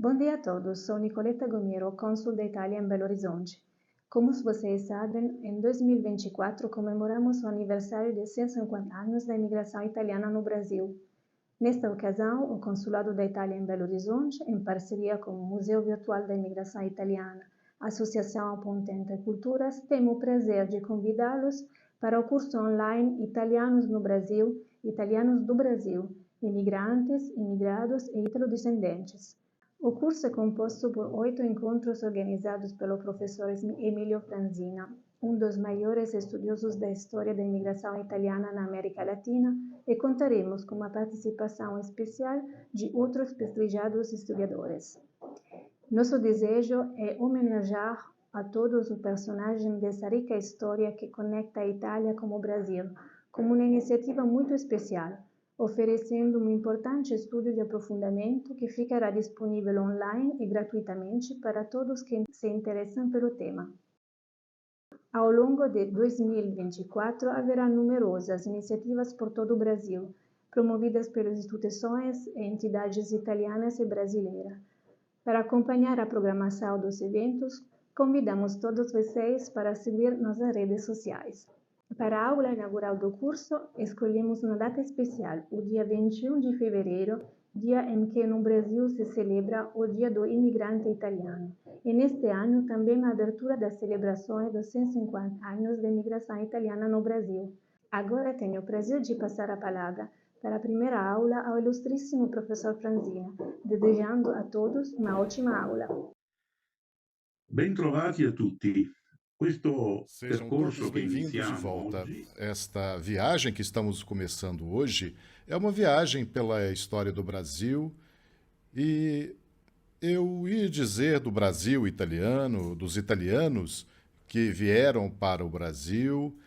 Bom dia a todos, sou Nicoletta Gomiero, cônsul da Itália em Belo Horizonte. Como vocês sabem, em 2024 comemoramos o aniversário de 150 anos da imigração italiana no Brasil. Nesta ocasião, o Consulado da Itália em Belo Horizonte, em parceria com o Museu Virtual da Imigração Italiana, Associação Pontente Culturas, tem o prazer de convidá-los para o curso online Italianos no Brasil, Italianos do Brasil, Imigrantes, Imigrados e Italo-descendentes. O curso é composto por 8 encontros organizados pelo professor Emilio Franzina, um dos maiores estudiosos da história da imigração italiana na América Latina, e contaremos com a participação especial de outros prestigiados historiadores. Nosso desejo é homenagear a todos os personagens dessa rica história que conecta a Itália com o Brasil, como uma iniciativa muito especial, oferecendo um importante estudo de aprofundamento que ficará disponível online e gratuitamente para todos que se interessam pelo tema. Ao longo de 2024, haverá numerosas iniciativas por todo o Brasil, promovidas pelas instituições e entidades italianas e brasileiras. Para acompanhar a programação dos eventos, convidamos todos vocês para seguir nossas redes sociais. Para a aula inaugural do curso, escolhemos uma data especial, o dia 21 de fevereiro, dia em que no Brasil se celebra o Dia do Imigrante Italiano. E neste ano também a abertura das celebrações dos 150 anos da imigração italiana no Brasil. Agora tenho o prazer de passar a palavra para a primeira aula ao ilustríssimo professor Franzina, desejando a todos uma ótima aula. Bentrovati a tutti. Questo Sejam todos percorso che bem-vindos de iniziamo volta. oggi Esta viagem que estamos começando hoje é uma viagem pela história do Brasil e eu ia dizer do Brasil italiano, dos italianos que vieram para o Brasil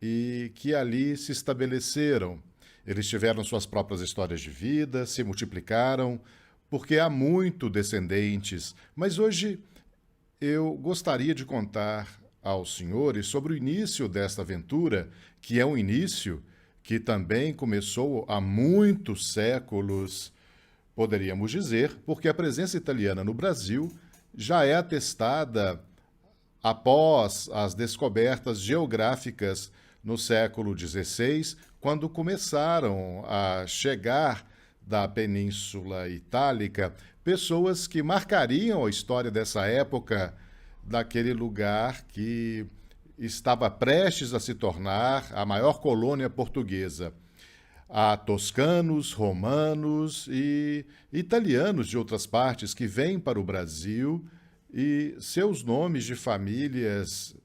e que ali se estabeleceram. Eles tiveram suas próprias histórias de vida, se multiplicaram, porque há muito descendentes, mas hoje eu gostaria de contar aos senhores sobre o início desta aventura, que é um início que também começou há muitos séculos, poderíamos dizer, porque a presença italiana no Brasil já é atestada após as descobertas geográficas no século XVI, quando começaram a chegar da Península Itálica pessoas que marcariam a história dessa época, daquele lugar que estava prestes a se tornar a maior colônia portuguesa. Há toscanos, romanos e italianos de outras partes que vêm para o Brasil e seus nomes de famílias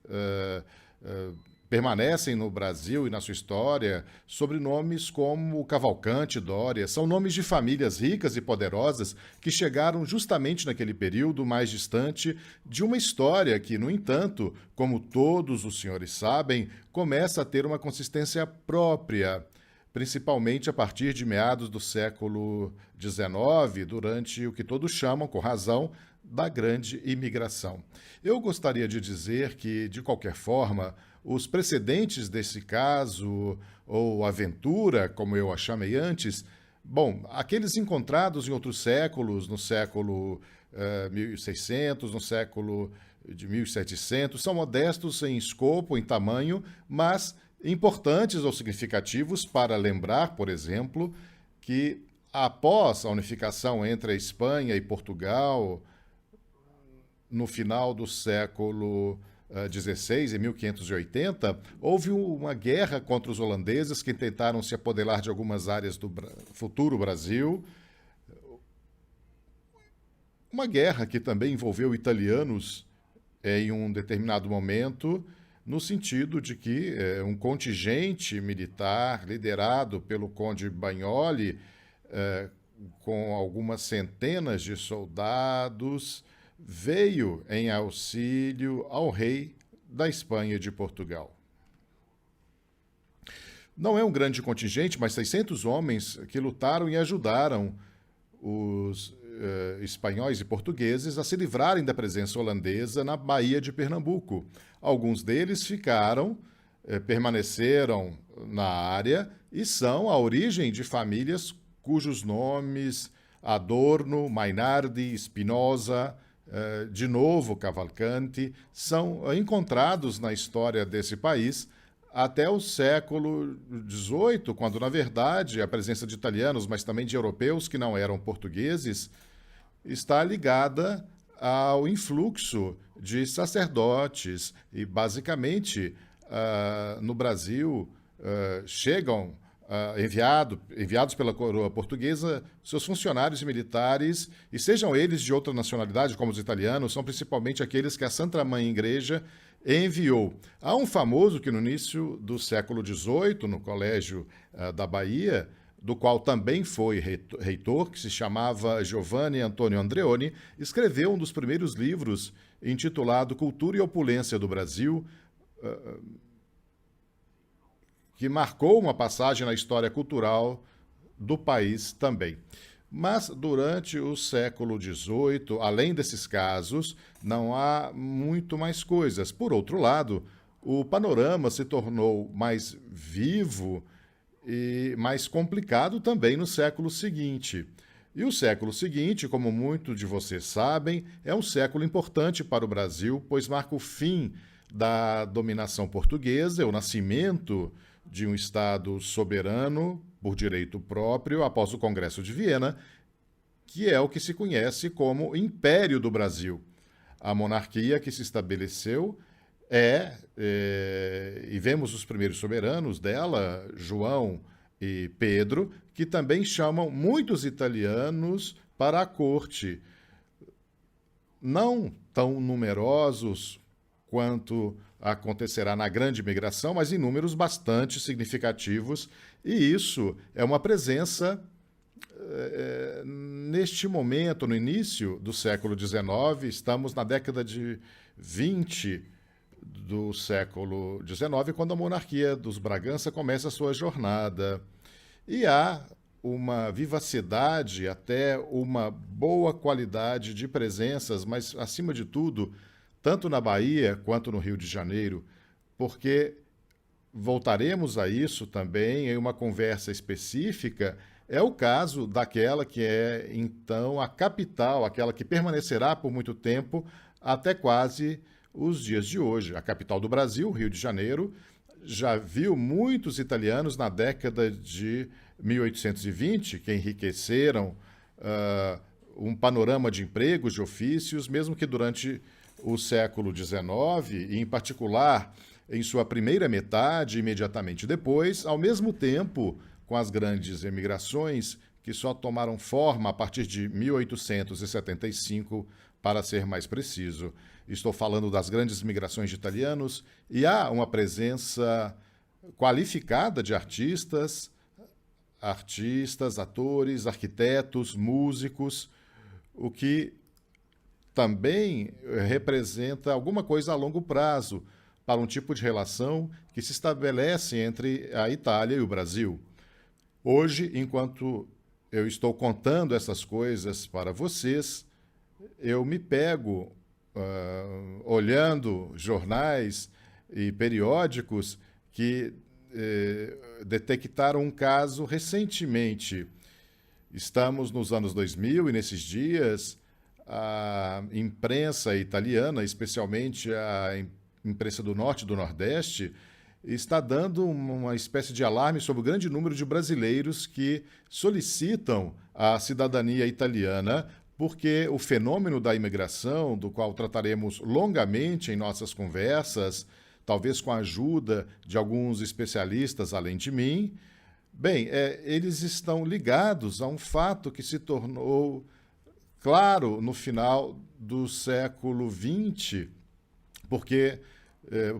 permanecem no Brasil e na sua história, sobrenomes como Cavalcante, Dória, são nomes de famílias ricas e poderosas que chegaram justamente naquele período mais distante de uma história que, no entanto, como todos os senhores sabem, começa a ter uma consistência própria, principalmente a partir de meados do século XIX, durante o que todos chamam, com razão, da grande imigração. Eu gostaria de dizer que, de qualquer forma, os precedentes desse caso, ou aventura, como eu a chamei antes, bom, aqueles encontrados em outros séculos, no século 1600, no século de 1700, são modestos em escopo, em tamanho, mas importantes ou significativos para lembrar, por exemplo, que após a unificação entre a Espanha e Portugal, no final do século XVI, em 1580, houve uma guerra contra os holandeses que tentaram se apoderar de algumas áreas do futuro Brasil. Uma guerra que também envolveu italianos em um determinado momento, no sentido de que um contingente militar liderado pelo conde Bagnoli, com algumas centenas de soldados, veio em auxílio ao rei da Espanha e de Portugal. Não é um grande contingente, mas 600 homens que lutaram e ajudaram os espanhóis e portugueses a se livrarem da presença holandesa na Baía de Pernambuco. Alguns deles permaneceram na área e são a origem de famílias cujos nomes Adorno, Mainardi, Spinoza, de novo Cavalcanti, são encontrados na história desse país até o século XVIII, quando, na verdade, a presença de italianos, mas também de europeus que não eram portugueses, está ligada ao influxo de sacerdotes e, basicamente, no Brasil, chegam enviados pela coroa portuguesa, seus funcionários militares, e sejam eles de outra nacionalidade, como os italianos, são principalmente aqueles que a Santa Mãe Igreja enviou. Há um famoso que no início do século XVIII, no Colégio da Bahia, do qual também foi reitor, que se chamava Giovanni Antonio Andreoni, escreveu um dos primeiros livros intitulado Cultura e Opulência do Brasil, que marcou uma passagem na história cultural do país também. Mas, durante o século XVIII, além desses casos, não há muito mais coisas. Por outro lado, o panorama se tornou mais vivo e mais complicado também no século seguinte. E o século seguinte, como muitos de vocês sabem, é um século importante para o Brasil, pois marca o fim da dominação portuguesa, o nascimento de um Estado soberano por direito próprio após o Congresso de Viena, que é o que se conhece como Império do Brasil. A monarquia que se estabeleceu e vemos os primeiros soberanos dela, João e Pedro, que também chamam muitos italianos para a corte. Não tão numerosos quanto acontecerá na grande migração, mas em números bastante significativos, e isso é uma presença neste momento, no início do século XIX, estamos na década de 20 do século XIX, quando a monarquia dos Bragança começa a sua jornada. E há uma vivacidade, até uma boa qualidade de presenças, mas, acima de tudo, tanto na Bahia quanto no Rio de Janeiro, porque voltaremos a isso também em uma conversa específica, é o caso daquela que é, então, a capital, aquela que permanecerá por muito tempo, até quase os dias de hoje. A capital do Brasil, Rio de Janeiro, já viu muitos italianos na década de 1820 que enriqueceram um panorama de empregos, de ofícios, mesmo que durante o século XIX, e em particular em sua primeira metade, imediatamente depois, ao mesmo tempo com as grandes emigrações que só tomaram forma a partir de 1875, para ser mais preciso. Estou falando das grandes migrações de italianos, e há uma presença qualificada de artistas, atores, arquitetos, músicos, o que também representa alguma coisa a longo prazo para um tipo de relação que se estabelece entre a Itália e o Brasil. Hoje, enquanto eu estou contando essas coisas para vocês, eu me pego olhando jornais e periódicos que detectaram um caso recentemente. Estamos nos anos 2000 e, nesses dias, a imprensa italiana, especialmente a imprensa do Norte e do Nordeste, está dando uma espécie de alarme sobre o grande número de brasileiros que solicitam a cidadania italiana, porque o fenômeno da imigração, do qual trataremos longamente em nossas conversas, talvez com a ajuda de alguns especialistas além de mim, bem, eles estão ligados a um fato que se tornou claro no final do século XX, porque,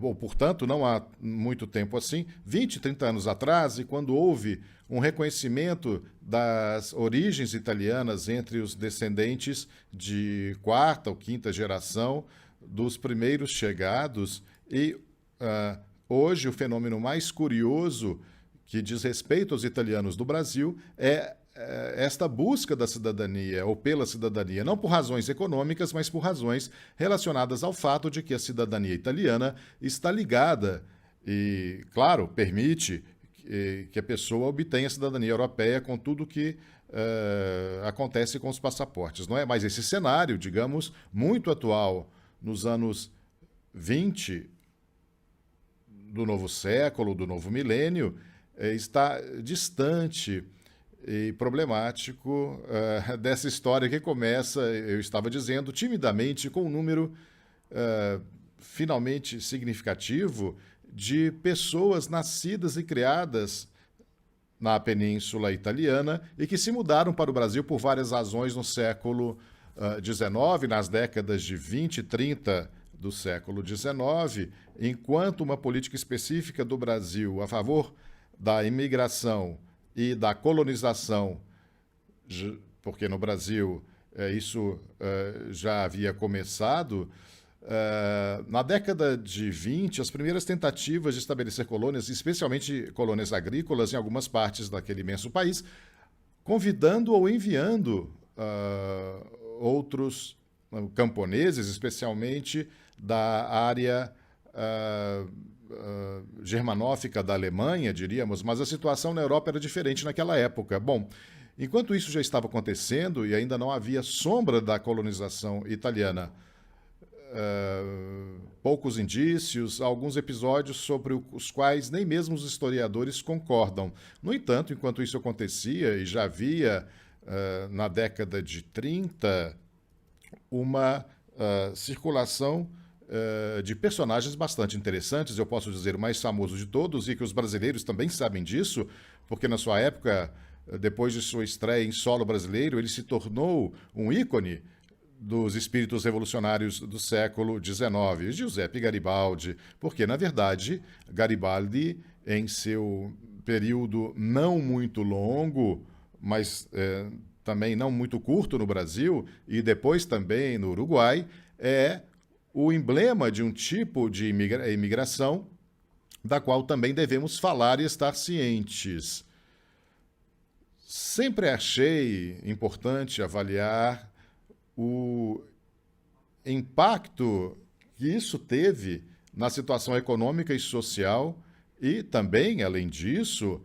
ou portanto, não há muito tempo assim, 20, 30 anos atrás, e quando houve um reconhecimento das origens italianas entre os descendentes de quarta ou quinta geração dos primeiros chegados, e hoje o fenômeno mais curioso que diz respeito aos italianos do Brasil é esta busca da cidadania, ou pela cidadania, não por razões econômicas, mas por razões relacionadas ao fato de que a cidadania italiana está ligada e, claro, permite que a pessoa obtenha a cidadania europeia com tudo que acontece com os passaportes, não é? Mas esse cenário, digamos, muito atual nos anos 20 do novo século, do novo milênio, está distante e problemático dessa história que começa, eu estava dizendo, timidamente, com um número finalmente significativo de pessoas nascidas e criadas na Península Italiana e que se mudaram para o Brasil por várias razões no século XIX, nas décadas de 20 e 30 do século XIX, enquanto uma política específica do Brasil a favor da imigração e da colonização, porque no Brasil isso já havia começado. Na década de 20, as primeiras tentativas de estabelecer colônias, especialmente colônias agrícolas, em algumas partes daquele imenso país, convidando ou enviando outros camponeses, especialmente da área germanófica da Alemanha, diríamos, mas a situação na Europa era diferente naquela época. Bom, enquanto isso já estava acontecendo e ainda não havia sombra da colonização italiana, poucos indícios, alguns episódios sobre os quais nem mesmo os historiadores concordam. No entanto, enquanto isso acontecia, e já havia na década de 30 uma circulação de personagens bastante interessantes, eu posso dizer o mais famoso de todos, e que os brasileiros também sabem disso, porque na sua época, depois de sua estreia em solo brasileiro, ele se tornou um ícone dos espíritos revolucionários do século XIX, Giuseppe Garibaldi, porque, na verdade, Garibaldi, em seu período não muito longo, mas também não muito curto no Brasil, e depois também no Uruguai, é o emblema de um tipo de imigração da qual também devemos falar e estar cientes. Sempre achei importante avaliar o impacto que isso teve na situação econômica e social e também, além disso,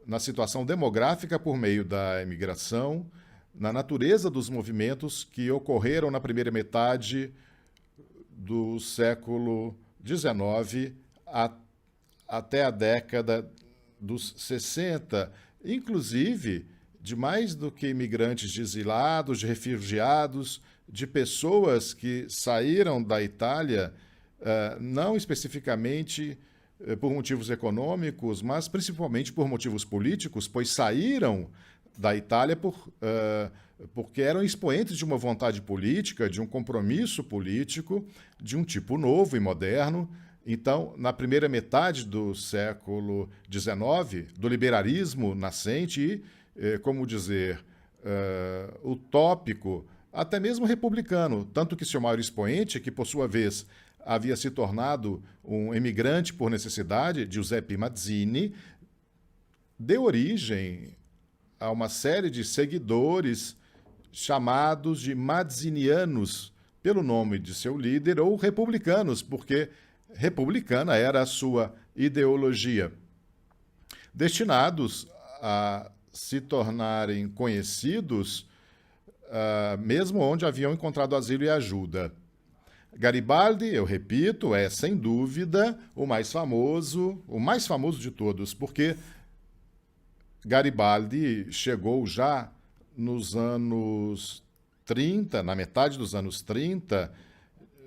na situação demográfica por meio da imigração, na natureza dos movimentos que ocorreram na primeira metade do século XIX até a década dos 60, inclusive de mais do que imigrantes de exilados, de refugiados, de pessoas que saíram da Itália, não especificamente por motivos econômicos, mas principalmente por motivos políticos, pois saíram da Itália porque eram expoentes de uma vontade política, de um compromisso político, de um tipo novo e moderno. Então, na primeira metade do século XIX, do liberalismo nascente e, como dizer, utópico, até mesmo republicano, tanto que seu maior expoente, que por sua vez havia se tornado um emigrante por necessidade, Giuseppe Mazzini, deu origem a uma série de seguidores chamados de mazzinianos, pelo nome de seu líder, ou republicanos, porque republicana era a sua ideologia, destinados a se tornarem conhecidos mesmo onde haviam encontrado asilo e ajuda. Garibaldi, eu repito, é sem dúvida o mais famoso de todos, porque Garibaldi chegou já nos anos 30, na metade dos anos 30,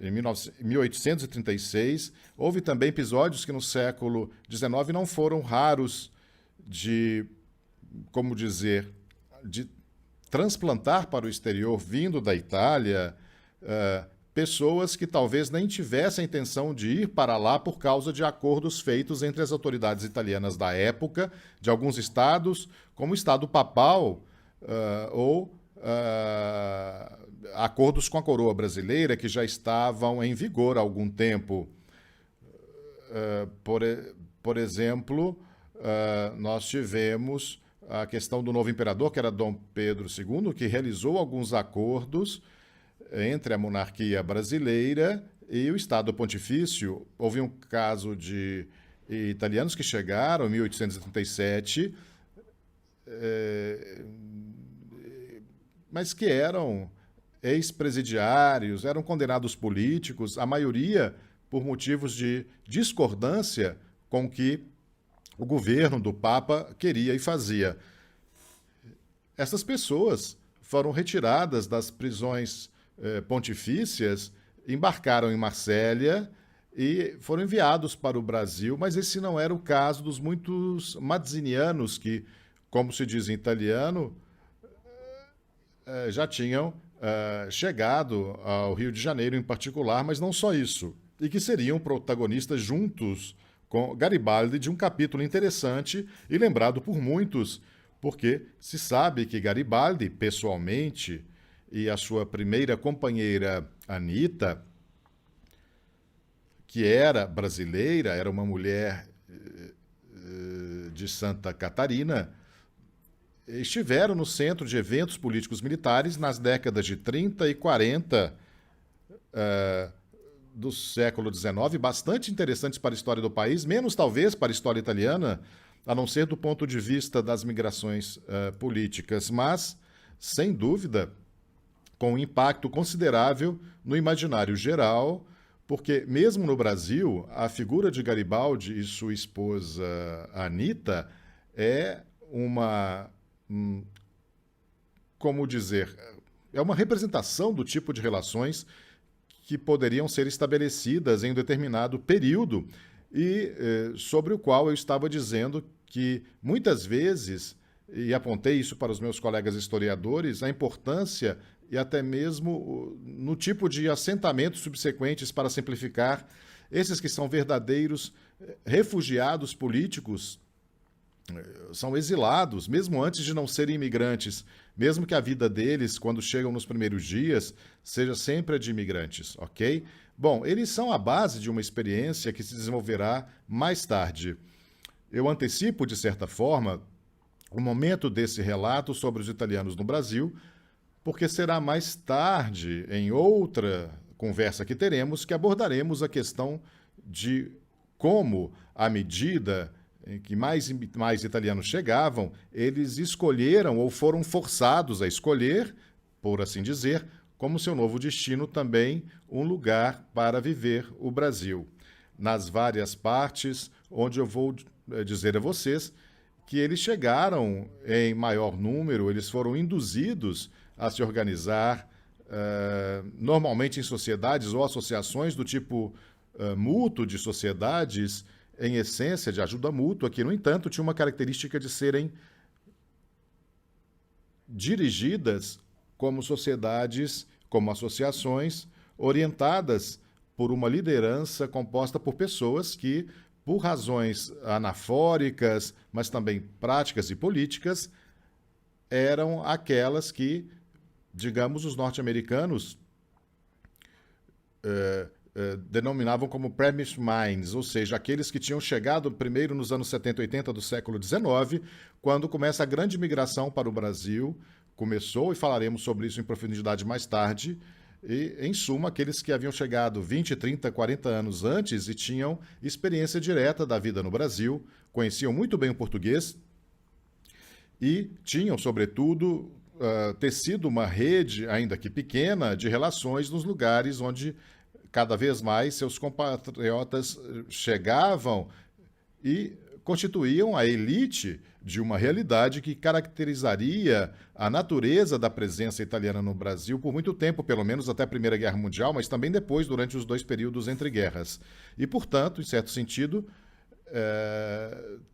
em 1836. Houve também episódios que no século XIX não foram raros de, como dizer, de transplantar para o exterior, vindo da Itália, pessoas que talvez nem tivessem a intenção de ir para lá por causa de acordos feitos entre as autoridades italianas da época, de alguns estados, como o Estado Papal, ou acordos com a coroa brasileira que já estavam em vigor há algum tempo. Por exemplo, nós tivemos a questão do novo imperador, que era Dom Pedro II, que realizou alguns acordos entre a monarquia brasileira e o Estado Pontifício. Houve um caso de italianos que chegaram em 1837 mas que eram ex-presidiários, eram condenados políticos, a maioria por motivos de discordância com o que o governo do Papa queria e fazia. Essas pessoas foram retiradas das prisões pontifícias, embarcaram em Marsella e foram enviados para o Brasil, mas esse não era o caso dos muitos mazzinianos que, como se diz em italiano, já tinham chegado ao Rio de Janeiro em particular, mas não só isso, e que seriam protagonistas juntos com Garibaldi de um capítulo interessante e lembrado por muitos, porque se sabe que Garibaldi, pessoalmente, e a sua primeira companheira, Anita, que era brasileira, era uma mulher de Santa Catarina, estiveram no centro de eventos políticos militares nas décadas de 30 e 40 do século XIX, bastante interessantes para a história do país, menos talvez para a história italiana, a não ser do ponto de vista das migrações políticas, mas, sem dúvida, com um impacto considerável no imaginário geral, porque mesmo no Brasil, a figura de Garibaldi e sua esposa Anita é uma, como dizer, é uma representação do tipo de relações que poderiam ser estabelecidas em um determinado período e sobre o qual eu estava dizendo que muitas vezes, e apontei isso para os meus colegas historiadores, a importância e até mesmo no tipo de assentamentos subsequentes para simplificar, esses que são verdadeiros refugiados políticos, são exilados, mesmo antes de não serem imigrantes, mesmo que a vida deles, quando chegam nos primeiros dias, seja sempre a de imigrantes, ok? Bom, eles são a base de uma experiência que se desenvolverá mais tarde. Eu antecipo, de certa forma, o momento desse relato sobre os italianos no Brasil, porque será mais tarde, em outra conversa que teremos, que abordaremos a questão de como, à medida em que mais italianos chegavam, eles escolheram ou foram forçados a escolher, por assim dizer, como seu novo destino também um lugar para viver o Brasil. Nas várias partes onde eu vou dizer a vocês que eles chegaram em maior número, eles foram induzidos a se organizar, normalmente em sociedades ou associações do tipo mútuo de sociedades, em essência, de ajuda mútua, que, no entanto, tinha uma característica de serem dirigidas como sociedades, como associações, orientadas por uma liderança composta por pessoas que, por razões anafóricas, mas também práticas e políticas, eram aquelas que, digamos, os norte-americanos denominavam como premise minds, ou seja, aqueles que tinham chegado primeiro nos anos 70 e 80 do século XIX, quando começa a grande migração para o Brasil, começou, e falaremos sobre isso em profundidade mais tarde, e, em suma, aqueles que haviam chegado 20, 30, 40 anos antes e tinham experiência direta da vida no Brasil, conheciam muito bem o português e tinham, sobretudo, tecido uma rede, ainda que pequena, de relações nos lugares onde cada vez mais seus compatriotas chegavam e constituíam a elite de uma realidade que caracterizaria a natureza da presença italiana no Brasil por muito tempo, pelo menos até a Primeira Guerra Mundial, mas também depois, durante os 2 períodos entre guerras. E, portanto, em certo sentido,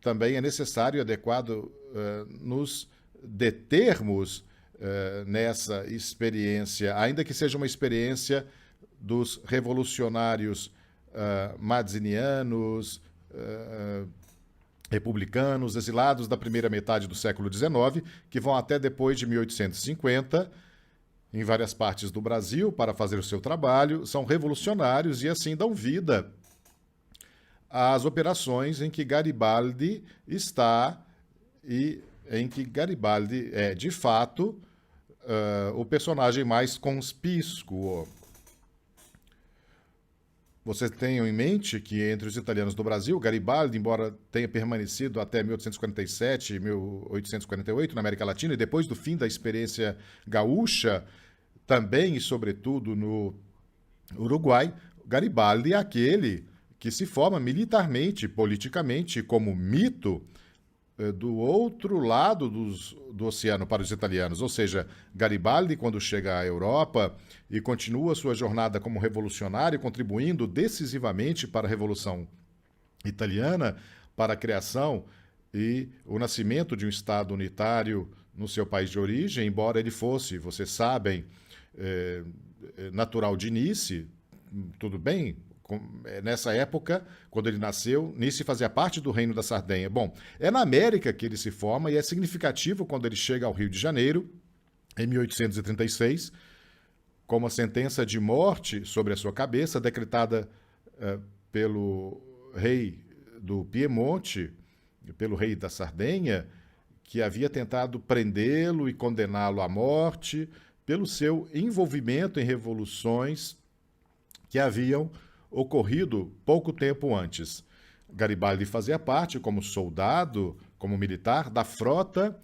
também é necessário e adequado nos determos nessa experiência, ainda que seja uma experiência dos revolucionários mazzinianos, republicanos, exilados da primeira metade do século XIX, que vão até depois de 1850, em várias partes do Brasil, para fazer o seu trabalho, são revolucionários e assim dão vida às operações em que Garibaldi está e em que Garibaldi é, de fato, o personagem mais conspícuo. Vocês tenham em mente que entre os italianos do Brasil, Garibaldi, embora tenha permanecido até 1847, 1848 na América Latina, e depois do fim da experiência gaúcha, também e sobretudo no Uruguai, Garibaldi é aquele que se forma militarmente, politicamente, como mito do outro lado do oceano para os italianos. Ou seja, Garibaldi, quando chega à Europa e continua sua jornada como revolucionário, contribuindo decisivamente para a Revolução Italiana, para a criação e o nascimento de um Estado unitário no seu país de origem, embora ele fosse, vocês sabem, natural de Nice, tudo bem, nessa época, quando ele nasceu, Nice fazia parte do Reino da Sardenha. Bom, é na América que ele se forma e é significativo quando ele chega ao Rio de Janeiro, em 1836, com uma sentença de morte sobre a sua cabeça, decretada pelo rei do Piemonte, pelo rei da Sardenha, que havia tentado prendê-lo e condená-lo à morte pelo seu envolvimento em revoluções que haviam ocorrido pouco tempo antes. Garibaldi fazia parte, como soldado, como militar, da frota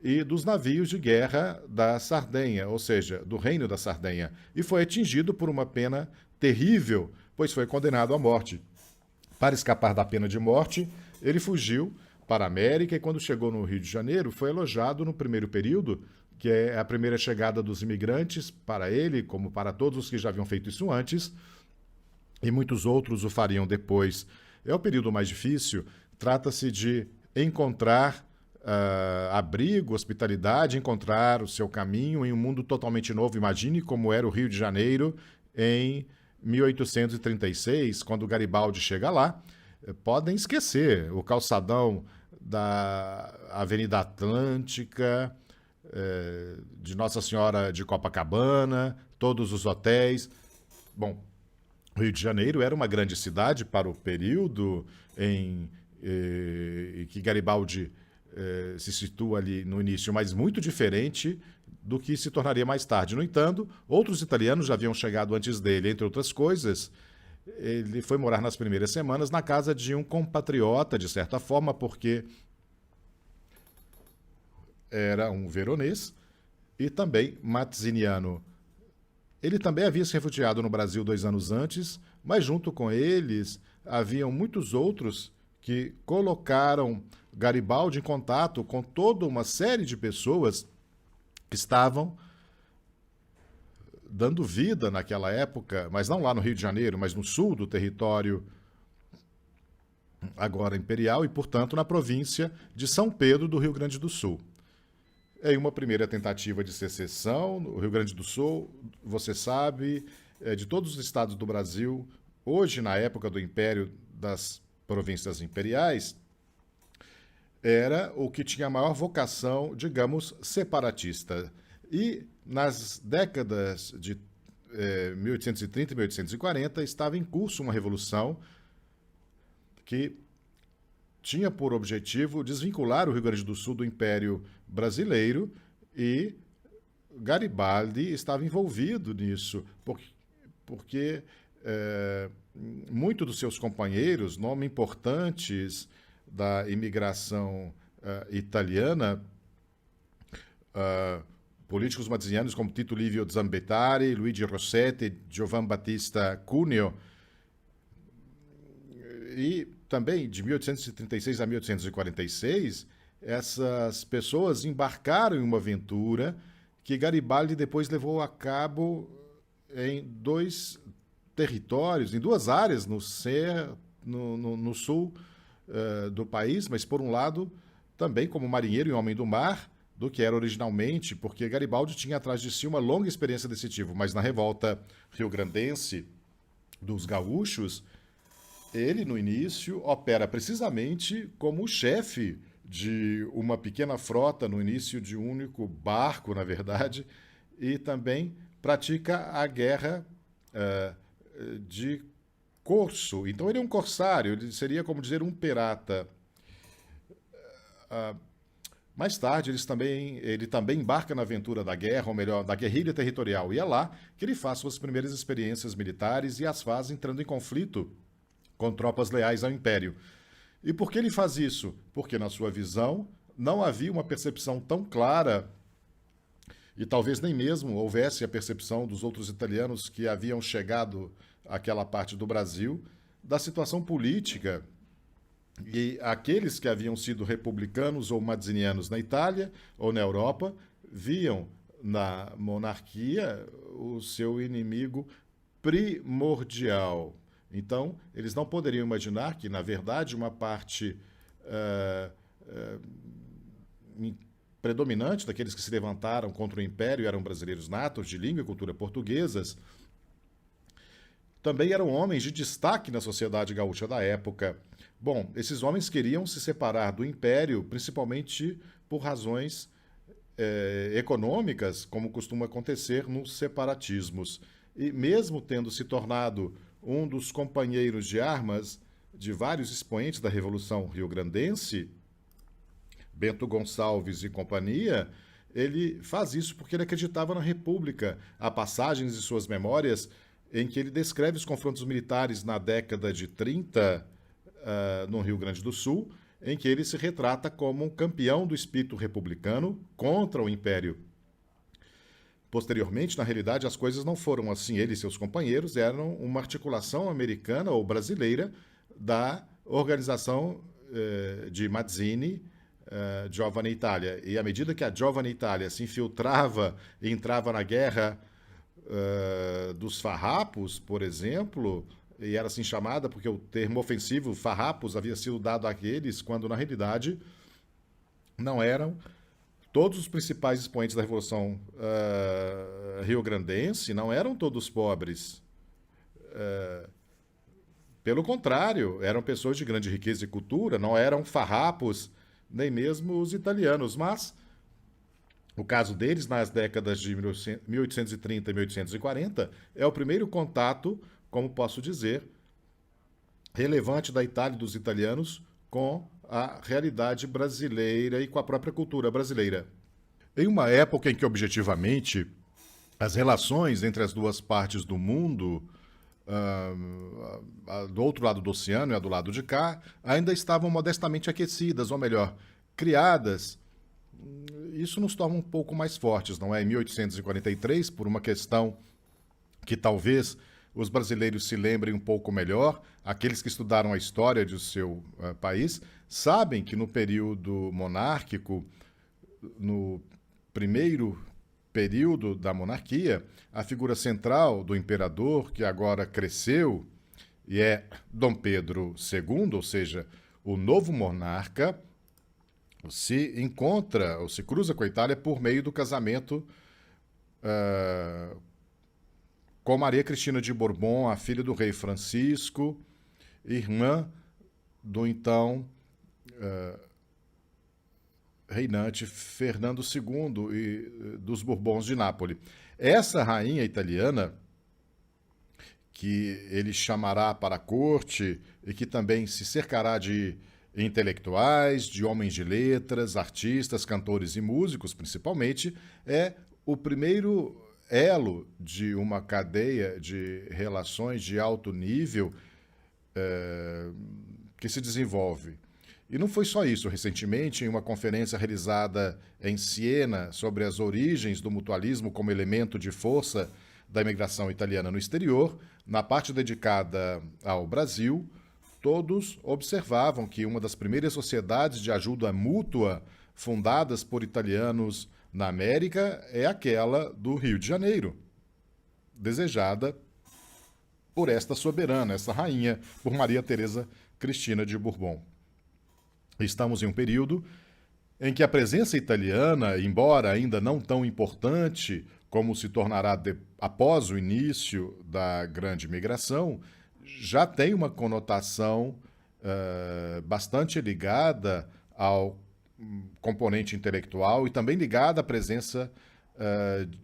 e dos navios de guerra da Sardenha, ou seja, do Reino da Sardenha, e foi atingido por uma pena terrível, pois foi condenado à morte. Para escapar da pena de morte, ele fugiu para a América e, quando chegou no Rio de Janeiro, foi elogiado no primeiro período, que é a primeira chegada dos imigrantes para ele, como para todos os que já haviam feito isso antes, e muitos outros o fariam depois. É o período mais difícil, trata-se de encontrar abrigo, hospitalidade, encontrar o seu caminho em um mundo totalmente novo. Imagine como era o Rio de Janeiro em 1836, quando Garibaldi chega lá. Podem esquecer o calçadão da Avenida Atlântica, de Nossa Senhora de Copacabana, todos os hotéis. Bom, Rio de Janeiro era uma grande cidade para o período em que Garibaldi se situa ali no início, mas muito diferente do que se tornaria mais tarde. No entanto, outros italianos já haviam chegado antes dele. Entre outras coisas, ele foi morar nas primeiras semanas na casa de um compatriota, de certa forma, porque era um veronês e também mazziniano. Ele também havia se refugiado no Brasil 2 anos antes, mas junto com eles haviam muitos outros que colocaram Garibaldi em contato com toda uma série de pessoas que estavam dando vida naquela época, mas não lá no Rio de Janeiro, mas no sul do território agora imperial e, portanto, na província de São Pedro do Rio Grande do Sul. Em uma primeira tentativa de secessão, o Rio Grande do Sul, você sabe, de todos os estados do Brasil, hoje, na época do Império das Províncias Imperiais, era o que tinha a maior vocação, digamos, separatista. E nas décadas de 1830 e 1840 estava em curso uma revolução que tinha por objetivo desvincular o Rio Grande do Sul do Império Brasileiro, e Garibaldi estava envolvido nisso, porque muitos dos seus companheiros, nomes importantes da imigração italiana, políticos mazzinianos como Tito Livio Zambetari, Luigi Rossetti, Giovan Battista Cuneo, e também de 1836 a 1846, essas pessoas embarcaram em uma aventura que Garibaldi depois levou a cabo em 2 territórios, em 2 áreas no sul do país, mas por um lado também como marinheiro e homem do mar, do que era originalmente, porque Garibaldi tinha atrás de si uma longa experiência desse tipo, mas na revolta rio-grandense dos gaúchos, ele, no início, opera precisamente como o chefe de uma pequena frota, no início de um único barco, na verdade, e também pratica a guerra de corso. Então ele é um corsário, ele seria como dizer um pirata. Mais tarde, ele também embarca na aventura da guerra, ou melhor, da guerrilha territorial, e é lá que ele faz suas primeiras experiências militares e as faz entrando em conflito com tropas leais ao Império. E por que ele faz isso? Porque, na sua visão, não havia uma percepção tão clara, e talvez nem mesmo houvesse a percepção dos outros italianos que haviam chegado àquela parte do Brasil, da situação política. E aqueles que haviam sido republicanos ou mazzinianos na Itália ou na Europa viam na monarquia o seu inimigo primordial. Então, eles não poderiam imaginar que, na verdade, uma parte predominante daqueles que se levantaram contra o Império eram brasileiros natos, de língua e cultura portuguesas, também eram homens de destaque na sociedade gaúcha da época. Bom, esses homens queriam se separar do Império, principalmente por razões econômicas, como costuma acontecer nos separatismos. E mesmo tendo se tornado um dos companheiros de armas de vários expoentes da Revolução Rio-Grandense, Bento Gonçalves e companhia, ele faz isso porque ele acreditava na República. Há passagens de suas memórias em que ele descreve os confrontos militares na década de 30, no Rio Grande do Sul, em que ele se retrata como um campeão do espírito republicano contra o Império. Posteriormente, na realidade, as coisas não foram assim. Ele e seus companheiros eram uma articulação americana ou brasileira da organização de Mazzini, Giovane Italia. E à medida que a Giovane Italia se infiltrava e entrava na guerra dos farrapos, por exemplo, e era assim chamada porque o termo ofensivo farrapos havia sido dado àqueles quando, na realidade, não eram todos os principais expoentes da Revolução Rio-Grandense, não eram todos pobres. Pelo contrário, eram pessoas de grande riqueza e cultura, não eram farrapos, nem mesmo os italianos, mas o caso deles, nas décadas de 1830 e 1840, é o primeiro contato, como posso dizer, relevante da Itália e dos italianos com a realidade brasileira e com a própria cultura brasileira. Em uma época em que, objetivamente, as relações entre as duas partes do mundo, do outro lado do oceano e a do lado de cá, ainda estavam modestamente aquecidas, ou melhor, criadas. Isso nos torna um pouco mais fortes, não é? Em 1843, por uma questão que talvez os brasileiros se lembrem um pouco melhor, aqueles que estudaram a história do seu país, sabem que no período monárquico, no primeiro período da monarquia, a figura central do imperador, que agora cresceu, e é Dom Pedro II, ou seja, o novo monarca, se encontra ou se cruza com a Itália por meio do casamento com Maria Cristina de Bourbon, a filha do rei Francisco, irmã do então reinante Fernando II e dos Bourbons de Nápoles. Essa rainha italiana, que ele chamará para a corte e que também se cercará de intelectuais, de homens de letras, artistas, cantores e músicos, principalmente, é o primeiro elo de uma cadeia de relações de alto nível que se desenvolve. E não foi só isso. Recentemente, em uma conferência realizada em Siena sobre as origens do mutualismo como elemento de força da imigração italiana no exterior, na parte dedicada ao Brasil, todos observavam que uma das primeiras sociedades de ajuda mútua fundadas por italianos na América é aquela do Rio de Janeiro, desejada por esta soberana, essa rainha, por Maria Teresa Cristina de Bourbon. Estamos em um período em que a presença italiana, embora ainda não tão importante como se tornará após o início da grande migração, já tem uma conotação bastante ligada ao componente intelectual e também ligada à presença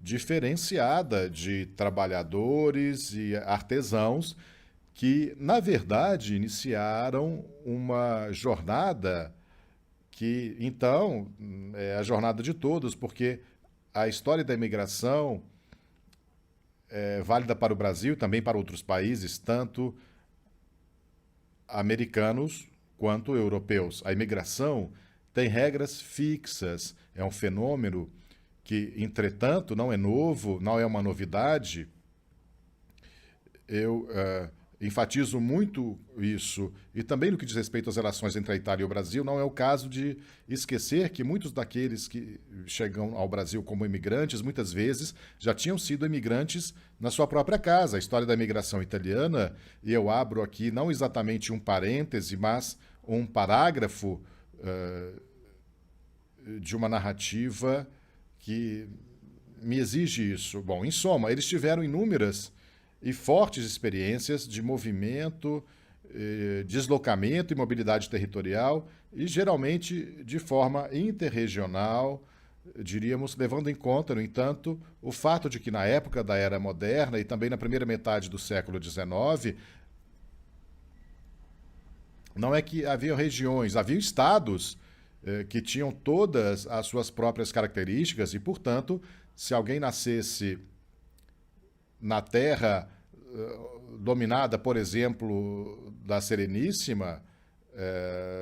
diferenciada de trabalhadores e artesãos que, na verdade, iniciaram uma jornada que então é a jornada de todos, porque a história da imigração é válida para o Brasil, também para outros países, tanto americanos quanto europeus. A imigração tem regras fixas, é um fenômeno que, entretanto, não é novo, não é uma novidade. Eu enfatizo muito isso, e também no que diz respeito às relações entre a Itália e o Brasil, não é o caso de esquecer que muitos daqueles que chegam ao Brasil como imigrantes, muitas vezes já tinham sido imigrantes na sua própria casa. A história da imigração italiana, e eu abro aqui não exatamente um parêntese, mas um parágrafo de uma narrativa que me exige isso. Bom, em soma, eles tiveram inúmeras e fortes experiências de movimento, deslocamento e mobilidade territorial, e geralmente de forma interregional, diríamos, levando em conta, no entanto, o fato de que na época da Era Moderna e também na primeira metade do século XIX, não é que haviam regiões, haviam estados que tinham todas as suas próprias características e, portanto, se alguém nascesse na terra dominada, por exemplo, da Sereníssima,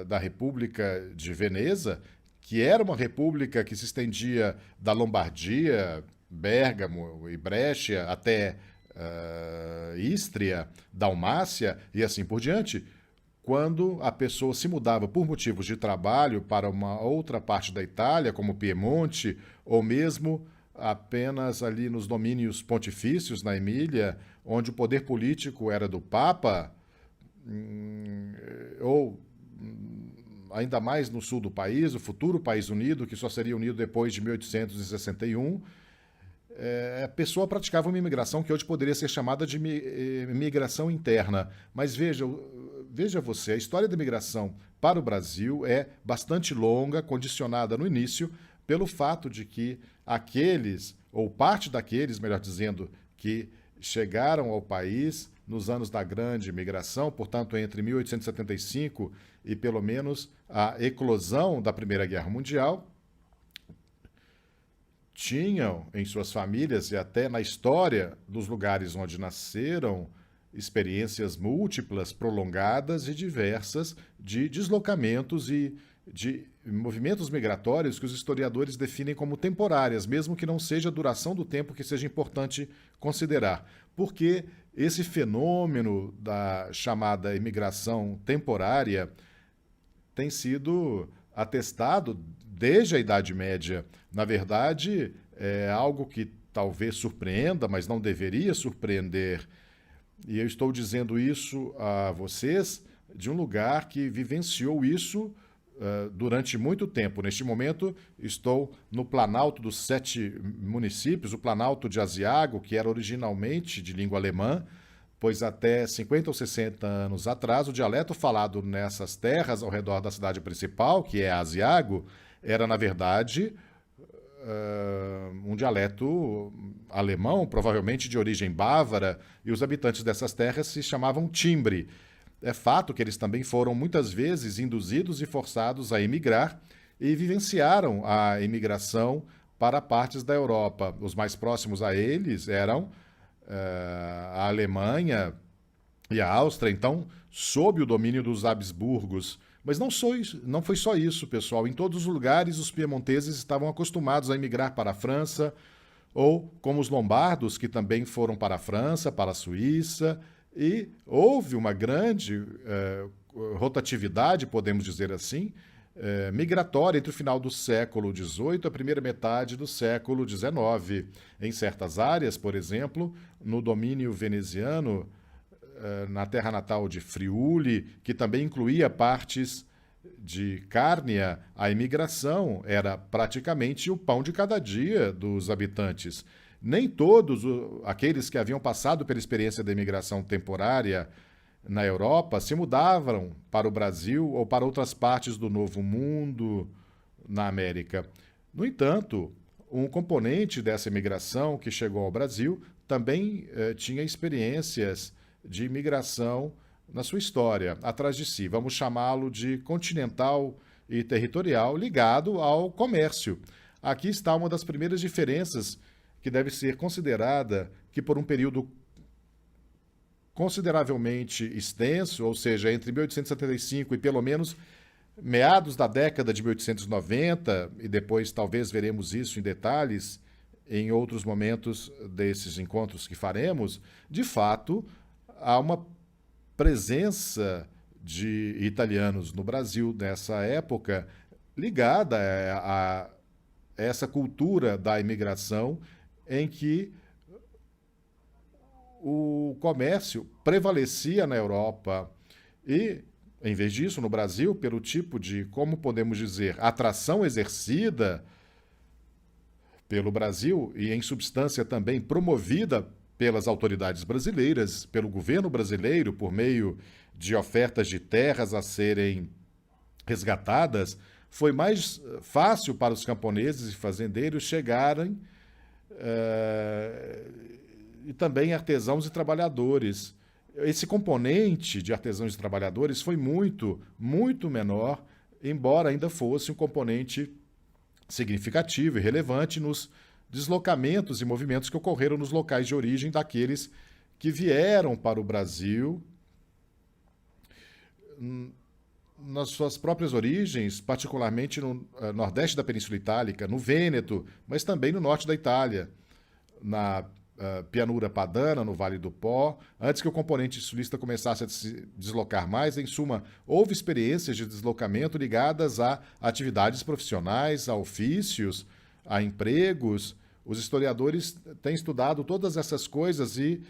da República de Veneza, que era uma república que se estendia da Lombardia, Bérgamo e Brescia até Ístria, Dalmácia e assim por diante. Quando a pessoa se mudava por motivos de trabalho para uma outra parte da Itália, como Piemonte, ou mesmo apenas ali nos domínios pontifícios, na Emília, onde o poder político era do Papa, ou ainda mais no sul do país, o futuro país unido, que só seria unido depois de 1861, a pessoa praticava uma imigração que hoje poderia ser chamada de migração interna. Mas veja você, a história da imigração para o Brasil é bastante longa, condicionada no início pelo fato de que aqueles, ou parte daqueles, melhor dizendo, que chegaram ao país nos anos da Grande Migração, portanto, entre 1875 e pelo menos a eclosão da Primeira Guerra Mundial, tinham em suas famílias e até na história dos lugares onde nasceram experiências múltiplas, prolongadas e diversas de deslocamentos e de movimentos migratórios que os historiadores definem como temporárias, mesmo que não seja a duração do tempo que seja importante considerar. Porque esse fenômeno da chamada imigração temporária tem sido atestado desde a Idade Média. Na verdade, é algo que talvez surpreenda, mas não deveria surpreender. E eu estou dizendo isso a vocês de um lugar que vivenciou isso durante muito tempo. Neste momento, estou no Planalto dos 7 municípios, o Planalto de Asiago, que era originalmente de língua alemã, pois até 50 ou 60 anos atrás, o dialeto falado nessas terras ao redor da cidade principal, que é Asiago, era, na verdade, um dialeto alemão, provavelmente de origem bávara, e os habitantes dessas terras se chamavam timbre. É fato que eles também foram muitas vezes induzidos e forçados a emigrar e vivenciaram a imigração para partes da Europa. Os mais próximos a eles eram a Alemanha e a Áustria, então, sob o domínio dos Habsburgos. Mas não foi só isso, pessoal. Em todos os lugares, os piemonteses estavam acostumados a emigrar para a França, ou como os lombardos, que também foram para a França, para a Suíça, e houve uma grande rotatividade, podemos dizer assim, migratória entre o final do século XVIII e a primeira metade do século XIX. Em certas áreas, por exemplo, no domínio veneziano, na terra natal de Friuli, que também incluía partes de Cárnia, a imigração era praticamente o pão de cada dia dos habitantes. Nem todos aqueles que haviam passado pela experiência da imigração temporária na Europa se mudavam para o Brasil ou para outras partes do Novo Mundo na América. No entanto, um componente dessa imigração que chegou ao Brasil também tinha experiências de imigração na sua história, atrás de si. Vamos chamá-lo de continental e territorial ligado ao comércio. Aqui está uma das primeiras diferenças que deve ser considerada, que por um período consideravelmente extenso, ou seja, entre 1875 e pelo menos meados da década de 1890, e depois talvez veremos isso em detalhes em outros momentos desses encontros que faremos, de fato, há uma presença de italianos no Brasil nessa época ligada a essa cultura da imigração em que o comércio prevalecia na Europa e, em vez disso, no Brasil, pelo tipo de, como podemos dizer, atração exercida pelo Brasil e, em substância, também promovida pelas autoridades brasileiras, pelo governo brasileiro, por meio de ofertas de terras a serem resgatadas, foi mais fácil para os camponeses e fazendeiros chegarem e também artesãos e trabalhadores. Esse componente de artesãos e trabalhadores foi muito, muito menor, embora ainda fosse um componente significativo e relevante nos deslocamentos e movimentos que ocorreram nos locais de origem daqueles que vieram para o Brasil nas suas próprias origens, particularmente no nordeste da Península Itálica, no Vêneto, mas também no norte da Itália, na Pianura Padana, no Vale do Pó, antes que o componente sulista começasse a se deslocar mais. Em suma, houve experiências de deslocamento ligadas a atividades profissionais, a ofícios, a empregos. Os historiadores têm estudado todas essas coisas e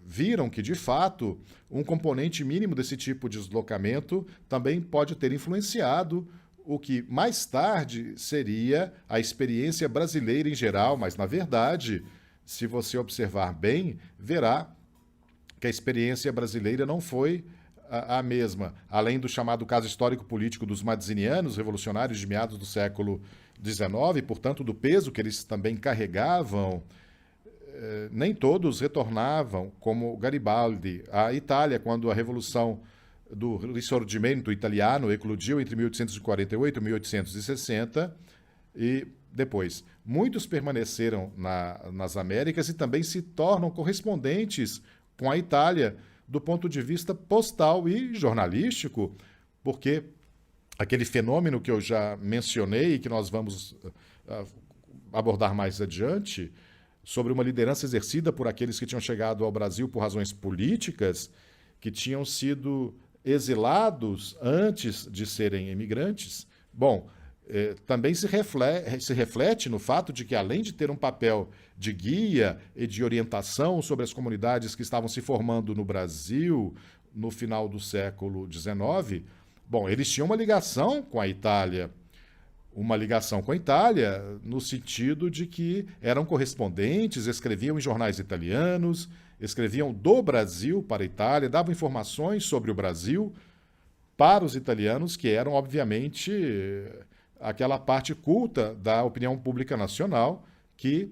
viram que, de fato, um componente mínimo desse tipo de deslocamento também pode ter influenciado o que mais tarde seria a experiência brasileira em geral, mas, na verdade, se você observar bem, verá que a experiência brasileira não foi a mesma. Além do chamado caso histórico-político dos mazzinianos, revolucionários de meados do século XIX, portanto, do peso que eles também carregavam, nem todos retornavam, como Garibaldi. A Itália, quando a Revolução do Risorgimento italiano eclodiu entre 1848 e 1860, e depois, muitos permaneceram nas Américas e também se tornam correspondentes com a Itália do ponto de vista postal e jornalístico, porque aquele fenômeno que eu já mencionei e que nós vamos abordar mais adiante, sobre uma liderança exercida por aqueles que tinham chegado ao Brasil por razões políticas, que tinham sido exilados antes de serem imigrantes, bom, também se reflete no fato de que, além de ter um papel de guia e de orientação sobre as comunidades que estavam se formando no Brasil no final do século XIX, bom, eles tinham uma ligação com a Itália. Uma ligação com a Itália no sentido de que eram correspondentes, escreviam em jornais italianos, escreviam do Brasil para a Itália, davam informações sobre o Brasil para os italianos, que eram, obviamente, aquela parte culta da opinião pública nacional que,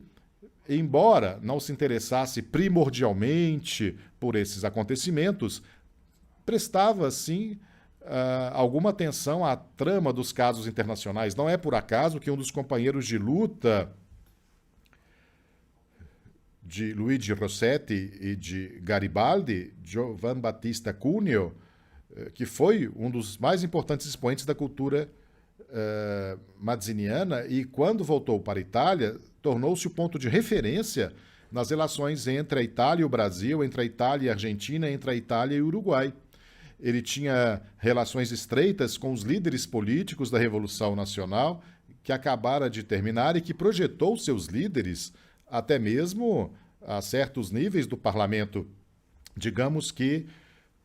embora não se interessasse primordialmente por esses acontecimentos, prestava, sim, alguma atenção à trama dos casos internacionais. Não é por acaso que um dos companheiros de luta de Luigi Rossetti e de Garibaldi, Giovan Battista Cuneo, que foi um dos mais importantes expoentes da cultura mazziniana e, quando voltou para a Itália, tornou-se o ponto de referência nas relações entre a Itália e o Brasil, entre a Itália e a Argentina, entre a Itália e o Uruguai. Ele tinha relações estreitas com os líderes políticos da Revolução Nacional, que acabara de terminar e que projetou seus líderes até mesmo a certos níveis do parlamento. Digamos que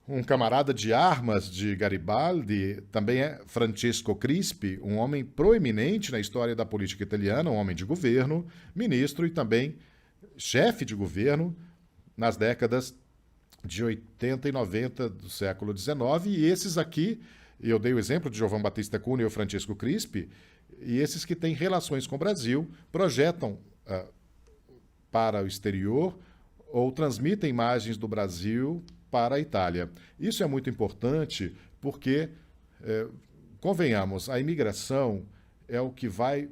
um camarada de armas de Garibaldi também é Francesco Crispi, um homem proeminente na história da política italiana, um homem de governo, ministro e também chefe de governo nas décadas de 80 e 90 do século XIX, e esses aqui, eu dei o exemplo de Giovan Battista Cuneo e Francesco Crispi, e esses que têm relações com o Brasil, projetam para o exterior ou transmitem imagens do Brasil para a Itália. Isso é muito importante porque convenhamos, a imigração é o que vai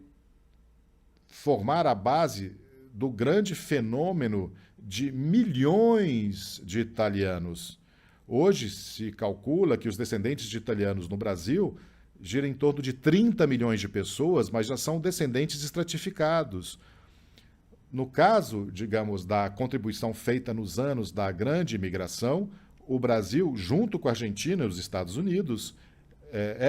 formar a base do grande fenômeno de milhões de italianos. Hoje se calcula que os descendentes de italianos no Brasil giram em torno de 30 milhões de pessoas, mas já são descendentes estratificados. No caso, digamos, da contribuição feita nos anos da grande imigração, o Brasil, junto com a Argentina e os Estados Unidos,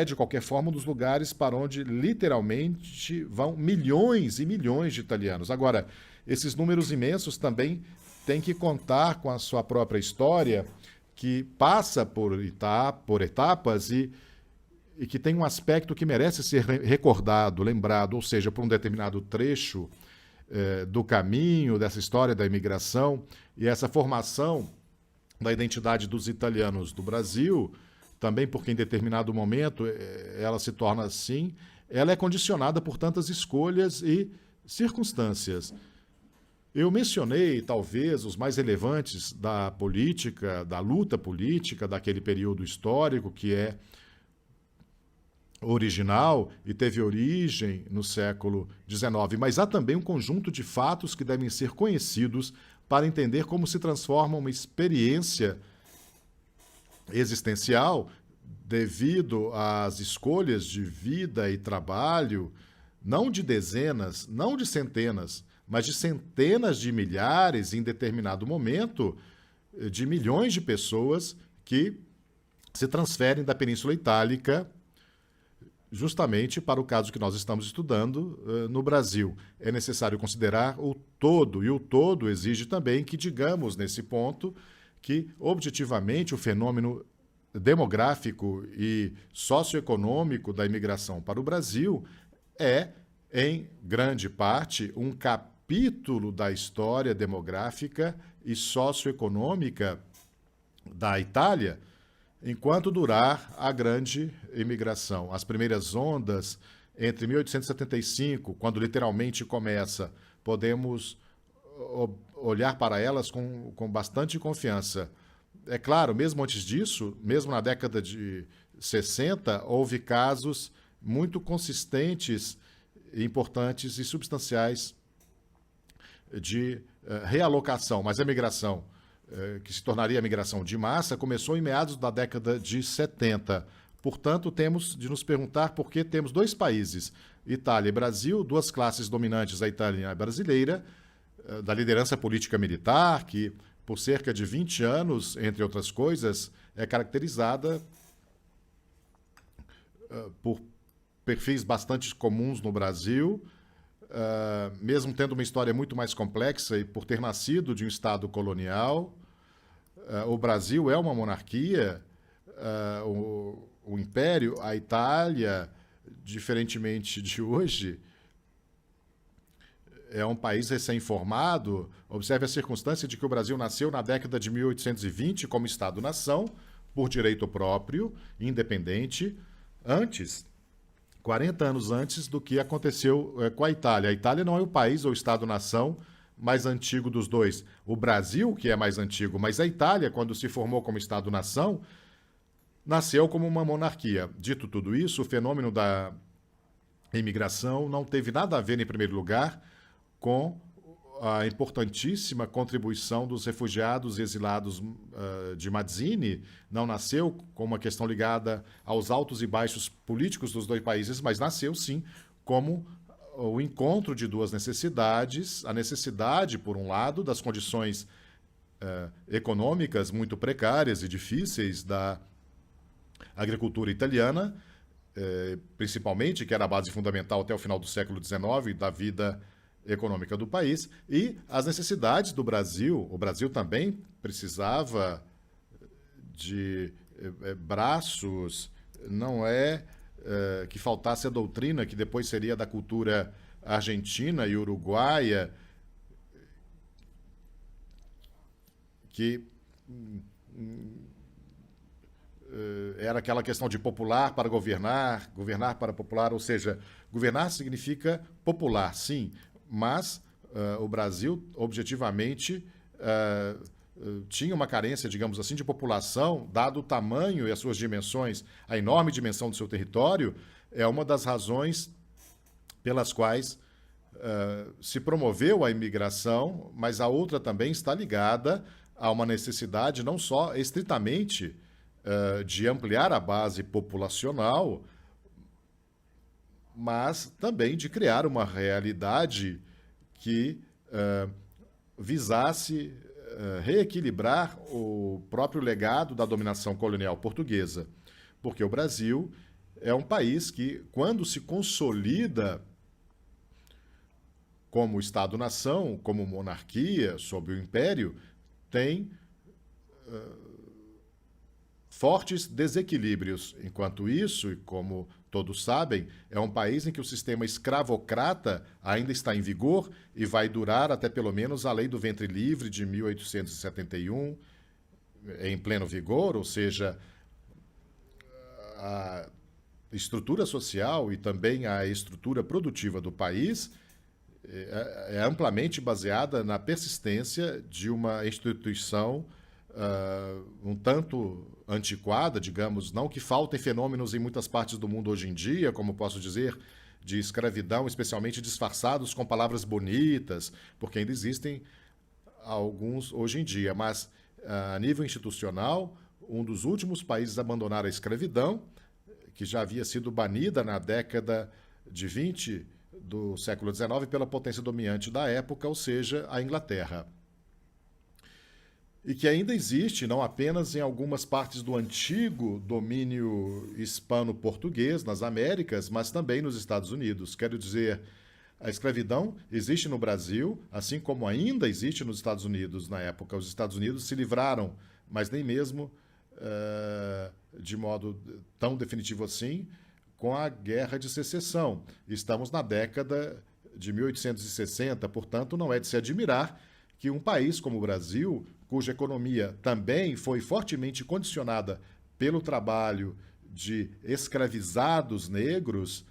de qualquer forma, um dos lugares para onde literalmente vão milhões e milhões de italianos. Agora, esses números imensos também têm que contar com a sua própria história, que passa por etapas e que tem um aspecto que merece ser recordado, lembrado, ou seja, por um determinado trecho do caminho, dessa história da imigração e essa formação da identidade dos italianos do Brasil, também porque em determinado momento ela se torna assim, ela é condicionada por tantas escolhas e circunstâncias. Eu mencionei, talvez, os mais relevantes da política, da luta política daquele período histórico, que é original e teve origem no século XIX, mas há também um conjunto de fatos que devem ser conhecidos para entender como se transforma uma experiência existencial devido às escolhas de vida e trabalho, não de dezenas, não de centenas, mas de centenas de milhares, em determinado momento, de milhões de pessoas que se transferem da Península Itálica justamente para o caso que nós estamos estudando no Brasil. É necessário considerar o todo, e o todo exige também que digamos, nesse ponto, que, objetivamente, o fenômeno demográfico e socioeconômico da imigração para o Brasil é, em grande parte, um capítulo da história demográfica e socioeconômica da Itália, enquanto durar a grande imigração. As primeiras ondas, entre 1875, quando literalmente começa, podemos olhar para elas com bastante confiança. É claro, mesmo antes disso, mesmo na década de 60, houve casos muito consistentes, importantes e substanciais de realocação, mas a migração que se tornaria a migração de massa, começou em meados da década de 70. Portanto, temos de nos perguntar por que temos dois países, Itália e Brasil, duas classes dominantes, a italiana e a brasileira, da liderança política militar, que por cerca de 20 anos, entre outras coisas, é caracterizada por perfis bastante comuns no Brasil, mesmo tendo uma história muito mais complexa e por ter nascido de um Estado colonial. O Brasil é uma monarquia, o Império, a Itália, diferentemente de hoje, é um país recém-formado. Observe a circunstância de que o Brasil nasceu na década de 1820 como Estado-nação, por direito próprio, independente, antes, 40 anos antes do que aconteceu com a Itália. A Itália não é o país ou Estado-nação mais antigo dos dois. O Brasil, que é mais antigo, mas a Itália, quando se formou como Estado-nação, nasceu como uma monarquia. Dito tudo isso, o fenômeno da imigração não teve nada a ver, em primeiro lugar, com a importantíssima contribuição dos refugiados e exilados de Mazzini. Não nasceu como uma questão ligada aos altos e baixos políticos dos dois países, mas nasceu, sim, como o encontro de duas necessidades, a necessidade, por um lado, das condições econômicas muito precárias e difíceis da agricultura italiana, principalmente, que era a base fundamental até o final do século XIX da vida econômica do país, e as necessidades do Brasil. O Brasil também precisava de braços, não é que faltasse a doutrina, que depois seria da cultura argentina e uruguaia, que era aquela questão de popular para governar, governar para popular, ou seja, governar significa popular, sim, mas o Brasil, objetivamente, tinha uma carência, digamos assim, de população, dado o tamanho e as suas dimensões, a enorme dimensão do seu território, é uma das razões pelas quais se promoveu a imigração, mas a outra também está ligada a uma necessidade não só estritamente de ampliar a base populacional, mas também de criar uma realidade que visasse reequilibrar o próprio legado da dominação colonial portuguesa. Porque o Brasil é um país que, quando se consolida como Estado-nação, como monarquia, sob o Império, tem fortes desequilíbrios. Enquanto isso, e como todos sabem, é um país em que o sistema escravocrata ainda está em vigor e vai durar até pelo menos a Lei do Ventre Livre de 1871, em pleno vigor, ou seja, a estrutura social e também a estrutura produtiva do país é amplamente baseada na persistência de uma instituição um tanto antiquada, digamos, não que faltem fenômenos em muitas partes do mundo hoje em dia, como posso dizer, de escravidão, especialmente disfarçados com palavras bonitas, porque ainda existem alguns hoje em dia, mas a nível institucional, um dos últimos países a abandonar a escravidão, que já havia sido banida na década de 20 do século XIX pela potência dominante da época, ou seja, a Inglaterra. E que ainda existe, não apenas em algumas partes do antigo domínio hispano-português, nas Américas, mas também nos Estados Unidos. Quero dizer, a escravidão existe no Brasil, assim como ainda existe nos Estados Unidos na época. Os Estados Unidos se livraram, mas nem mesmo de modo tão definitivo assim, com a Guerra de Secessão. Estamos na década de 1860, portanto, não é de se admirar que um país como o Brasil, cuja economia também foi fortemente condicionada pelo trabalho de escravizados negros,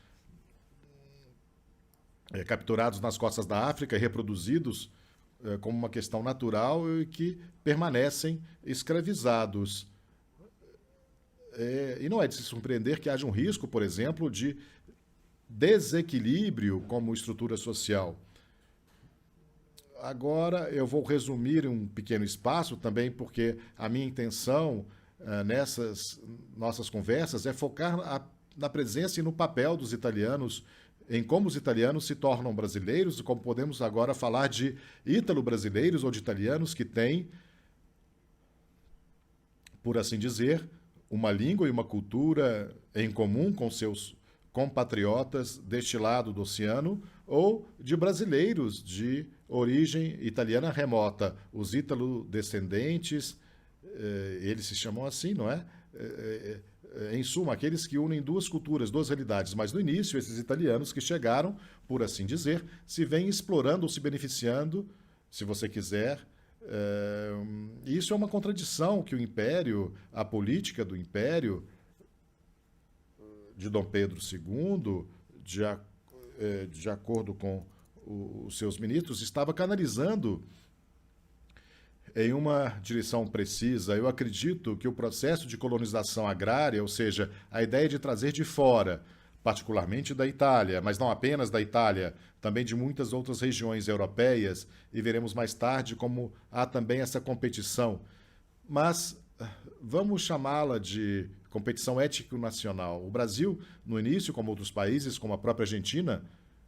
capturados nas costas da África e reproduzidos como uma questão natural e que permanecem escravizados. E não é de se surpreender que haja um risco, por exemplo, de desequilíbrio como estrutura social. Agora eu vou resumir um pequeno espaço também, porque a minha intenção nessas nossas conversas é focar na presença e no papel dos italianos, em como os italianos se tornam brasileiros, e como podemos agora falar de ítalo-brasileiros ou de italianos que têm, por assim dizer, uma língua e uma cultura em comum com seus compatriotas deste lado do oceano, ou de brasileiros de origem italiana remota, os ítalo-descendentes, eles se chamam assim, não é? Em suma, aqueles que unem duas culturas, duas realidades. Mas no início, esses italianos que chegaram, por assim dizer, se vêm explorando ou se beneficiando, se você quiser. Isso é uma contradição que o Império, a política do Império de Dom Pedro II, de acordo com os seus ministros, estava canalizando em uma direção precisa. Eu acredito que o processo de colonização agrária, ou seja, a ideia de trazer de fora, particularmente da Itália, mas não apenas da Itália, também de muitas outras regiões europeias, e veremos mais tarde como há também essa competição. Mas vamos chamá-la de competição étnico-nacional. O Brasil, no início, como outros países, como a própria Argentina,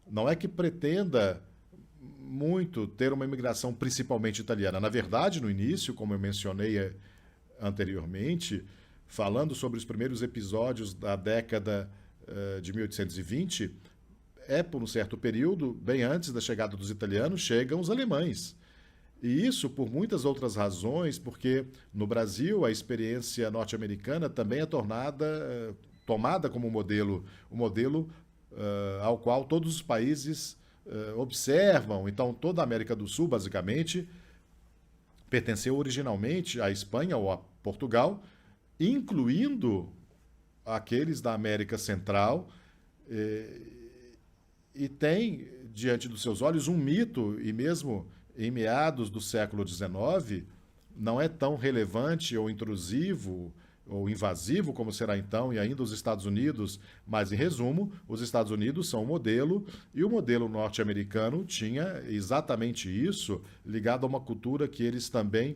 não é que pretenda muito ter uma imigração principalmente italiana. Na verdade, no início, como eu mencionei anteriormente, falando sobre os primeiros episódios da década de 1820, por um certo período, bem antes da chegada dos italianos, chegam os alemães. E isso por muitas outras razões, porque no Brasil a experiência norte-americana também é tomada como modelo, o modelo ao qual todos os países observam. Então, toda a América do Sul, basicamente, pertenceu originalmente à Espanha ou a Portugal, incluindo aqueles da América Central, e tem diante dos seus olhos um mito, e mesmo em meados do século XIX, não é tão relevante ou intrusivo ou invasivo como será então, e ainda os Estados Unidos, mas em resumo, os Estados Unidos são o modelo, e o modelo norte-americano tinha exatamente isso, ligado a uma cultura que eles também,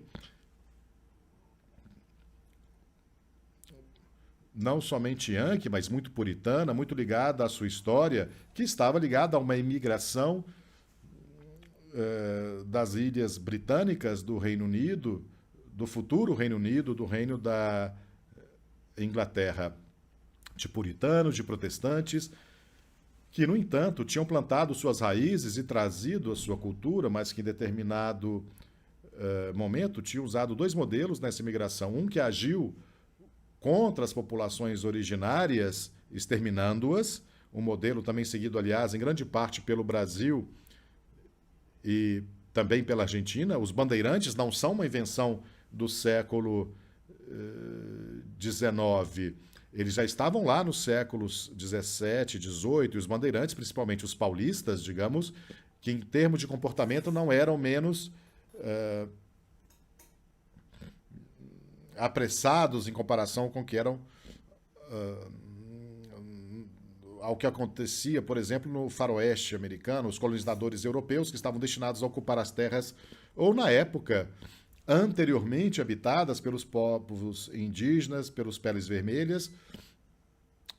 não somente yankee, mas muito puritana, muito ligada à sua história, que estava ligada a uma imigração das ilhas britânicas do Reino Unido, do futuro Reino Unido, do reino da Inglaterra, de puritanos, de protestantes, que, no entanto, tinham plantado suas raízes e trazido a sua cultura, mas que em determinado momento tinham usado dois modelos nessa imigração. Um que agiu contra as populações originárias, exterminando-as, um modelo também seguido, aliás, em grande parte pelo Brasil e também pela Argentina. Os bandeirantes não são uma invenção do século XIX. Eles já estavam lá nos séculos XVII, XVIII, e os bandeirantes, principalmente os paulistas, digamos, que em termos de comportamento não eram menos apressados em comparação com o que eram ao que acontecia, por exemplo, no faroeste americano, os colonizadores europeus que estavam destinados a ocupar as terras, ou na época anteriormente habitadas pelos povos indígenas, pelos peles vermelhas,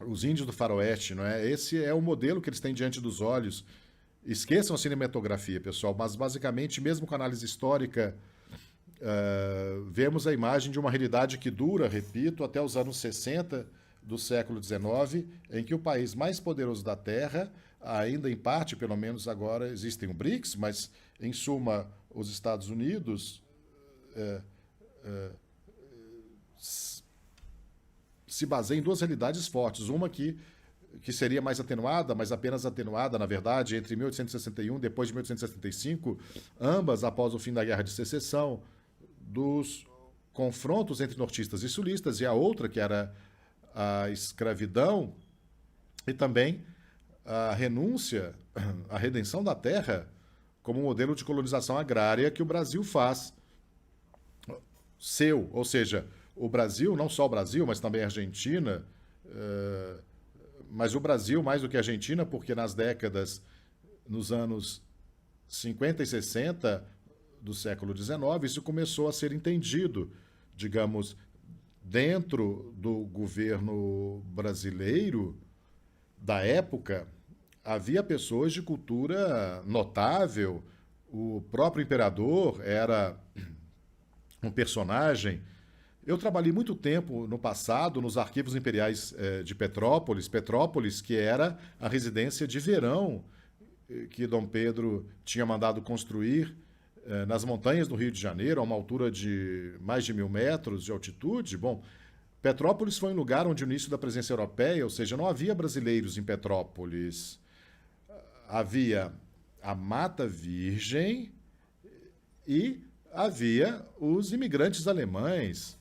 os índios do faroeste, não é? Esse é o modelo que eles têm diante dos olhos. Esqueçam a cinematografia, pessoal, mas basicamente, mesmo com análise histórica, vemos a imagem de uma realidade que dura, repito, até os anos 60 do século XIX, em que o país mais poderoso da Terra, ainda em parte, pelo menos agora, existem o BRICS, mas, em suma, os Estados Unidos se baseia em duas realidades fortes. Uma que seria mais atenuada, mas apenas atenuada, na verdade, entre 1861 e depois de 1865, ambas após o fim da Guerra de Secessão, dos confrontos entre nortistas e sulistas, e a outra, que era a escravidão, e também a renúncia, a redenção da terra, como modelo de colonização agrária que o Brasil faz seu. Ou seja, o Brasil, não só o Brasil, mas também a Argentina, mas o Brasil mais do que a Argentina, porque nos anos 50 e 60 do século XIX, isso começou a ser entendido, digamos, dentro do governo brasileiro da época, havia pessoas de cultura notável. O próprio imperador era um personagem. Eu trabalhei muito tempo no passado nos arquivos imperiais de Petrópolis, que era a residência de verão que Dom Pedro tinha mandado construir nas montanhas do Rio de Janeiro, a uma altura de mais de 1.000 metros de altitude. Bom, Petrópolis foi um lugar onde o início da presença europeia, ou seja, não havia brasileiros em Petrópolis. Havia a Mata Virgem e havia os imigrantes alemães.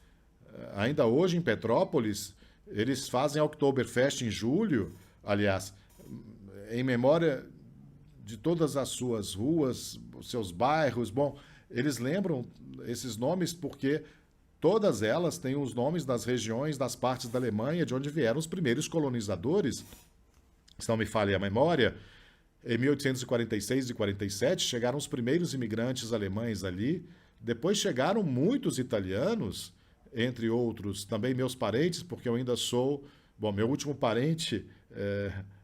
Ainda hoje em Petrópolis, eles fazem a Oktoberfest em julho, aliás, em memória de todas as suas ruas, os seus bairros. Bom, eles lembram esses nomes porque todas elas têm os nomes das regiões, das partes da Alemanha, de onde vieram os primeiros colonizadores. Se não me falha a memória, em 1846 e 47 chegaram os primeiros imigrantes alemães ali. Depois chegaram muitos italianos, entre outros, também meus parentes, porque eu ainda sou, bom, meu último parente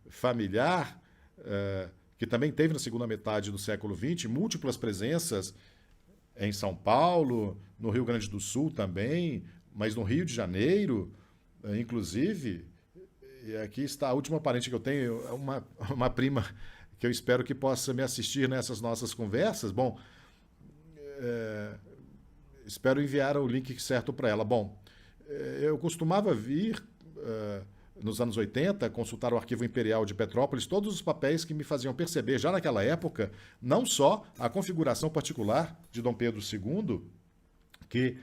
familiar, que também teve na segunda metade do século XX, múltiplas presenças em São Paulo, no Rio Grande do Sul também, mas no Rio de Janeiro, inclusive. E aqui está a última parente que eu tenho, uma prima que eu espero que possa me assistir nessas nossas conversas. Bom, espero enviar o link certo para ela. Bom, eu costumava vir nos anos 80, consultar o Arquivo Imperial de Petrópolis, todos os papéis que me faziam perceber, já naquela época, não só a configuração particular de Dom Pedro II, que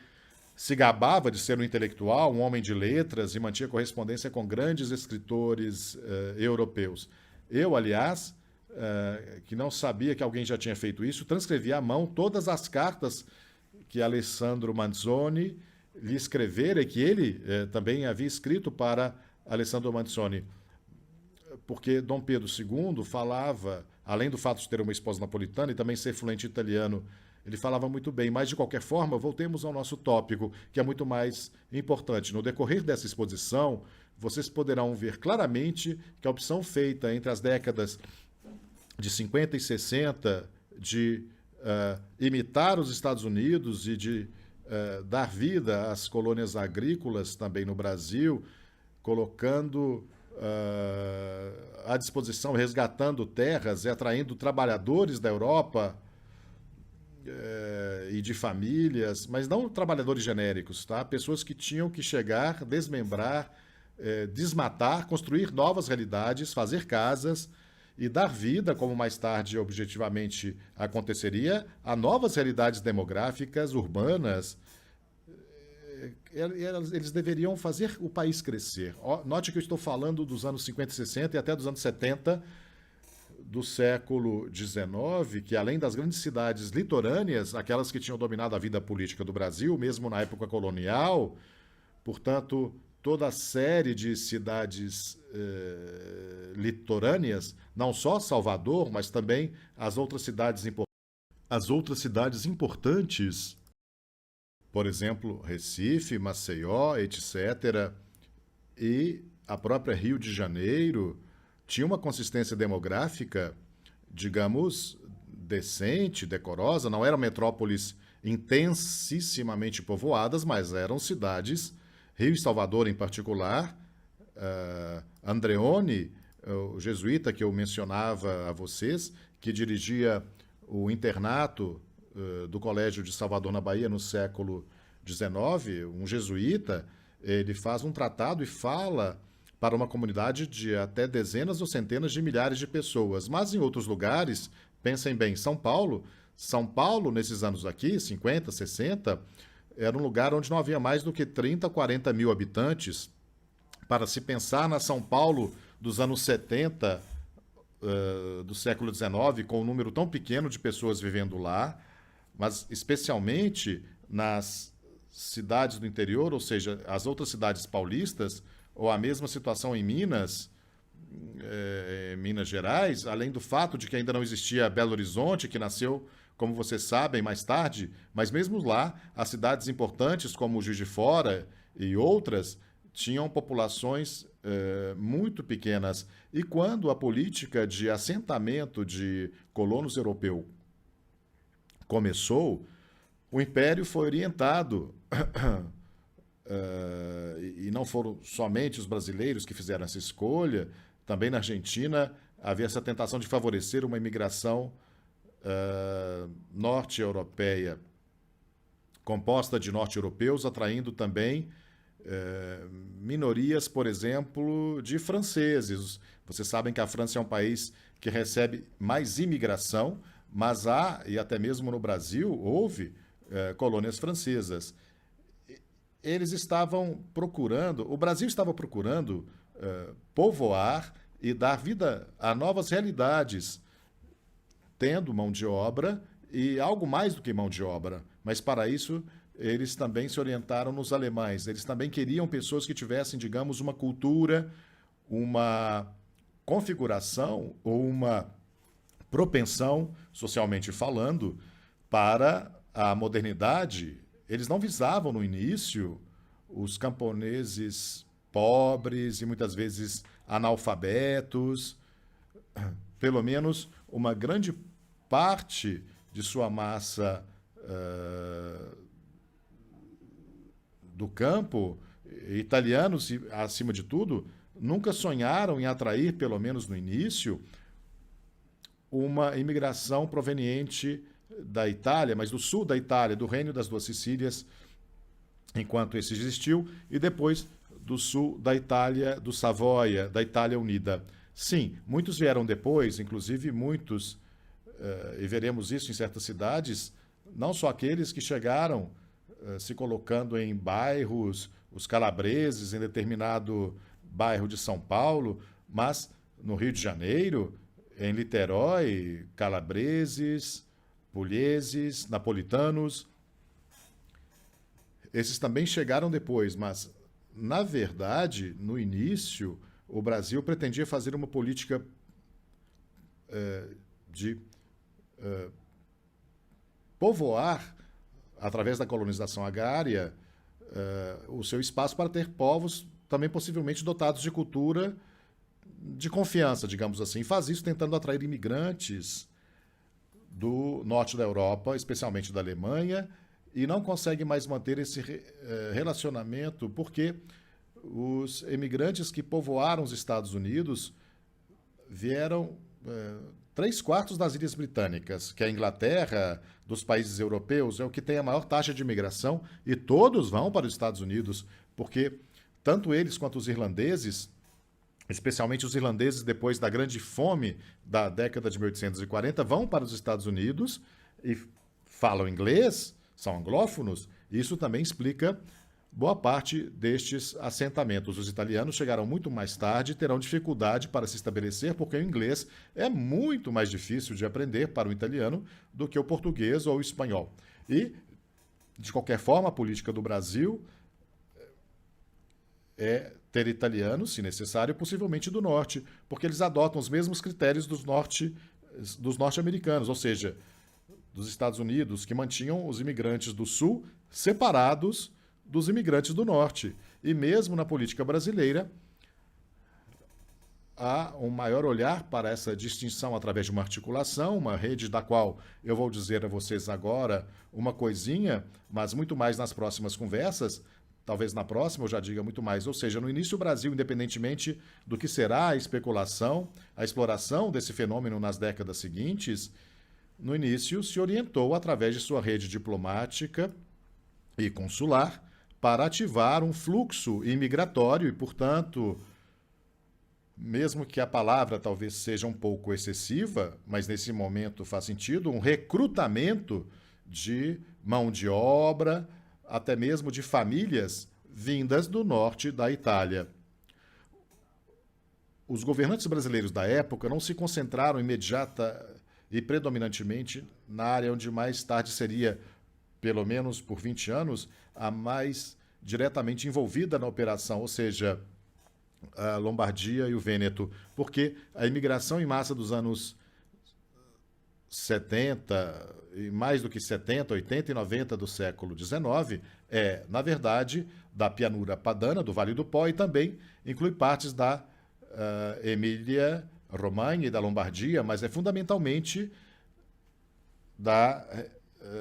se gabava de ser um intelectual, um homem de letras e mantinha correspondência com grandes escritores europeus. Eu, aliás, que não sabia que alguém já tinha feito isso, transcrevi à mão todas as cartas que Alessandro Manzoni lhe escrevera e que ele também havia escrito para Alessandro Manzoni, porque Dom Pedro II falava, além do fato de ter uma esposa napolitana e também ser fluente italiano, ele falava muito bem, mas de qualquer forma, voltemos ao nosso tópico, que é muito mais importante. No decorrer dessa exposição, vocês poderão ver claramente que a opção feita entre as décadas de 50 e 60 de imitar os Estados Unidos e de dar vida às colônias agrícolas também no Brasil, colocando à disposição, resgatando terras e atraindo trabalhadores da Europa e de famílias, mas não trabalhadores genéricos, tá? Pessoas que tinham que chegar, desmembrar, desmatar, construir novas realidades, fazer casas e dar vida, como mais tarde objetivamente aconteceria, a novas realidades demográficas, urbanas. Eles deveriam fazer o país crescer. Note que eu estou falando dos anos 50 e 60 e até dos anos 70 do século XIX, que além das grandes cidades litorâneas, aquelas que tinham dominado a vida política do Brasil, mesmo na época colonial, portanto, toda a série de cidades litorâneas, não só Salvador, mas também as outras cidades importantes, por exemplo, Recife, Maceió, etc., e a própria Rio de Janeiro, tinha uma consistência demográfica, digamos, decente, decorosa, não eram metrópoles intensissimamente povoadas, mas eram cidades, Rio e Salvador em particular, Andreoni, o jesuíta que eu mencionava a vocês, que dirigia o internato do Colégio de Salvador, na Bahia, no século XIX, um jesuíta, ele faz um tratado e fala para uma comunidade de até dezenas ou centenas de milhares de pessoas. Mas em outros lugares, pensem bem, São Paulo, nesses anos aqui, 50, 60, era um lugar onde não havia mais do que 30, 40 mil habitantes. Para se pensar na São Paulo dos anos 70, do século XIX, com um número tão pequeno de pessoas vivendo lá, mas especialmente nas cidades do interior, ou seja, as outras cidades paulistas, ou a mesma situação em Minas, Minas Gerais, além do fato de que ainda não existia Belo Horizonte, que nasceu, como vocês sabem, mais tarde, mas mesmo lá, as cidades importantes como Juiz de Fora e outras tinham populações muito pequenas. E quando a política de assentamento de colonos europeus começou, o Império foi orientado e não foram somente os brasileiros que fizeram essa escolha, também na Argentina havia essa tentação de favorecer uma imigração norte-europeia, composta de norte-europeus, atraindo também minorias, por exemplo, de franceses. Vocês sabem que a França é um país que recebe mais imigração, mas há, e até mesmo no Brasil, houve colônias francesas. Eles estavam procurando, o Brasil estava procurando povoar e dar vida a novas realidades, tendo mão de obra e algo mais do que mão de obra. Mas para isso, eles também se orientaram nos alemães. Eles também queriam pessoas que tivessem, digamos, uma cultura, uma configuração ou uma propensão, socialmente falando, para a modernidade. Eles não visavam no início os camponeses pobres e muitas vezes analfabetos. Pelo menos uma grande parte de sua massa do campo, italianos, acima de tudo, nunca sonharam em atrair, pelo menos no início, uma imigração proveniente da Itália, mas do sul da Itália, do Reino das Duas Sicílias, enquanto esse existiu, e depois do sul da Itália, do Savoia, da Itália Unida. Sim, muitos vieram depois, inclusive muitos, e veremos isso em certas cidades, não só aqueles que chegaram se colocando em bairros, os calabreses, em determinado bairro de São Paulo, mas no Rio de Janeiro, em Niterói, calabreses, puglieses, napolitanos, esses também chegaram depois, mas, na verdade, no início, o Brasil pretendia fazer uma política de povoar, através da colonização agrária, o seu espaço para ter povos também possivelmente dotados de cultura de confiança, digamos assim. E faz isso tentando atrair imigrantes do norte da Europa, especialmente da Alemanha, e não consegue mais manter esse relacionamento porque os imigrantes que povoaram os Estados Unidos vieram 3/4 das ilhas britânicas, que é a Inglaterra, dos países europeus, é o que tem a maior taxa de imigração, e todos vão para os Estados Unidos, porque tanto eles quanto os irlandeses, especialmente os irlandeses depois da grande fome da década de 1840, vão para os Estados Unidos e falam inglês, são anglófonos, e isso também explica boa parte destes assentamentos. Os italianos chegaram muito mais tarde e terão dificuldade para se estabelecer, porque o inglês é muito mais difícil de aprender para o italiano do que o português ou o espanhol. E, de qualquer forma, a política do Brasil é ter italianos, se necessário, possivelmente do norte, porque eles adotam os mesmos critérios dos norte-americanos, ou seja, dos Estados Unidos, que mantinham os imigrantes do sul separados dos imigrantes do norte. E mesmo na política brasileira, há um maior olhar para essa distinção através de uma articulação, uma rede da qual eu vou dizer a vocês agora uma coisinha, mas muito mais nas próximas conversas. Talvez na próxima eu já diga muito mais. Ou seja, no início o Brasil, independentemente do que será a especulação, a exploração desse fenômeno nas décadas seguintes, no início se orientou através de sua rede diplomática e consular para ativar um fluxo imigratório e, portanto, mesmo que a palavra talvez seja um pouco excessiva, mas nesse momento faz sentido, um recrutamento de mão de obra, até mesmo de famílias vindas do norte da Itália. Os governantes brasileiros da época não se concentraram imediata e predominantemente na área onde mais tarde seria, pelo menos por 20 anos, a mais diretamente envolvida na operação, ou seja, a Lombardia e o Vêneto, porque a imigração em massa dos anos 70, e mais do que 70, 80 e 90 do século XIX, é, na verdade, da Pianura Padana, do Vale do Pó, e também inclui partes da Emília-Romanha e da Lombardia, mas é fundamentalmente da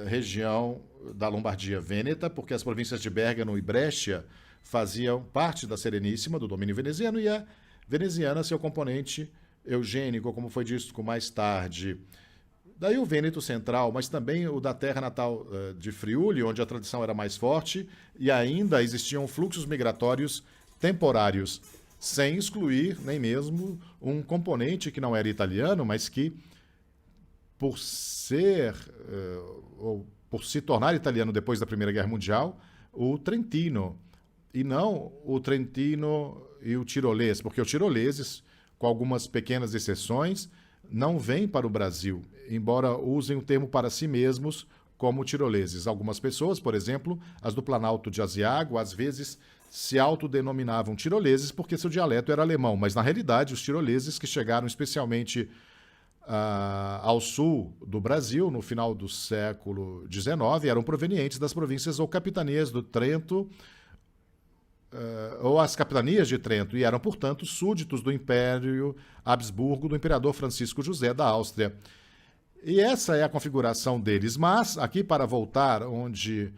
região da Lombardia Vêneta, porque as províncias de Bergamo e Brescia faziam parte da Sereníssima, do domínio veneziano, e a veneziana, seu componente eugênico, como foi dito mais tarde. Daí o Vêneto Central, mas também o da terra natal de Friuli, onde a tradição era mais forte, e ainda existiam fluxos migratórios temporários, sem excluir nem mesmo um componente que não era italiano, mas que, por ser, ou por se tornar italiano depois da Primeira Guerra Mundial, o Trentino, e não o Trentino e o tirolês, porque os tiroleses, com algumas pequenas exceções, não vêm para o Brasil, embora usem o termo para si mesmos como tiroleses. Algumas pessoas, por exemplo, as do Planalto de Asiago, às vezes se autodenominavam tiroleses porque seu dialeto era alemão, mas na realidade os tiroleses que chegaram especialmente ao sul do Brasil, no final do século XIX, eram provenientes das províncias ou capitanias do Trento, ou as capitanias de Trento, e eram, portanto, súditos do Império Habsburgo do imperador Francisco José da Áustria. E essa é a configuração deles. Mas, aqui para voltar onde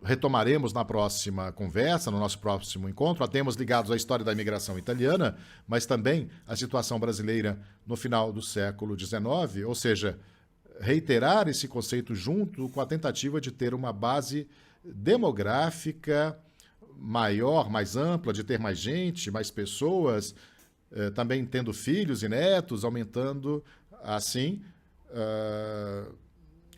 retomaremos na próxima conversa, no nosso próximo encontro, há temas ligados à história da imigração italiana, mas também à situação brasileira no final do século XIX, ou seja, reiterar esse conceito junto com a tentativa de ter uma base demográfica maior, mais ampla, de ter mais gente, mais pessoas, também tendo filhos e netos, aumentando assim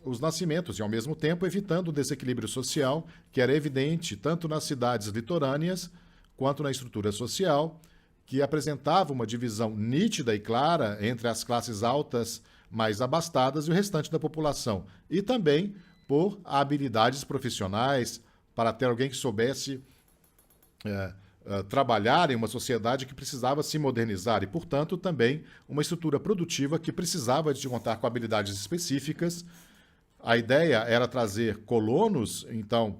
os nascimentos e, ao mesmo tempo, evitando o desequilíbrio social que era evidente tanto nas cidades litorâneas quanto na estrutura social, que apresentava uma divisão nítida e clara entre as classes altas mais abastadas e o restante da população. E também por habilidades profissionais, para ter alguém que soubesse trabalhar em uma sociedade que precisava se modernizar e, portanto, também uma estrutura produtiva que precisava de contar com habilidades específicas. A ideia era trazer colonos, então,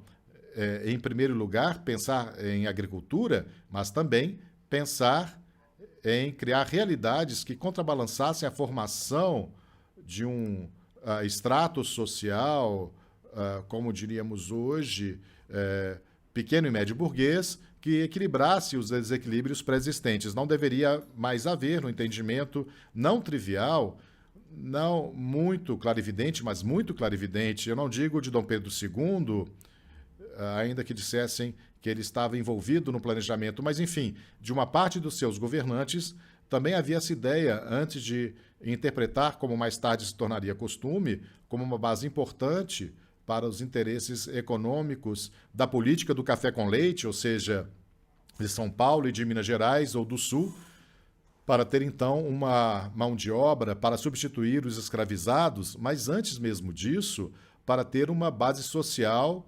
em primeiro lugar, pensar em agricultura, mas também pensar em criar realidades que contrabalançassem a formação de um extrato social, como diríamos hoje, pequeno e médio burguês, que equilibrasse os desequilíbrios pré-existentes. Não deveria mais haver, no entendimento não trivial, não muito clarividente, mas muito clarividente. Eu não digo de Dom Pedro II, ainda que dissessem que ele estava envolvido no planejamento, mas, enfim, de uma parte dos seus governantes, também havia essa ideia, antes de interpretar, como mais tarde se tornaria costume, como uma base importante para os interesses econômicos da política do café com leite, ou seja, de São Paulo e de Minas Gerais ou do Sul, para ter, então, uma mão de obra para substituir os escravizados, mas antes mesmo disso, para ter uma base social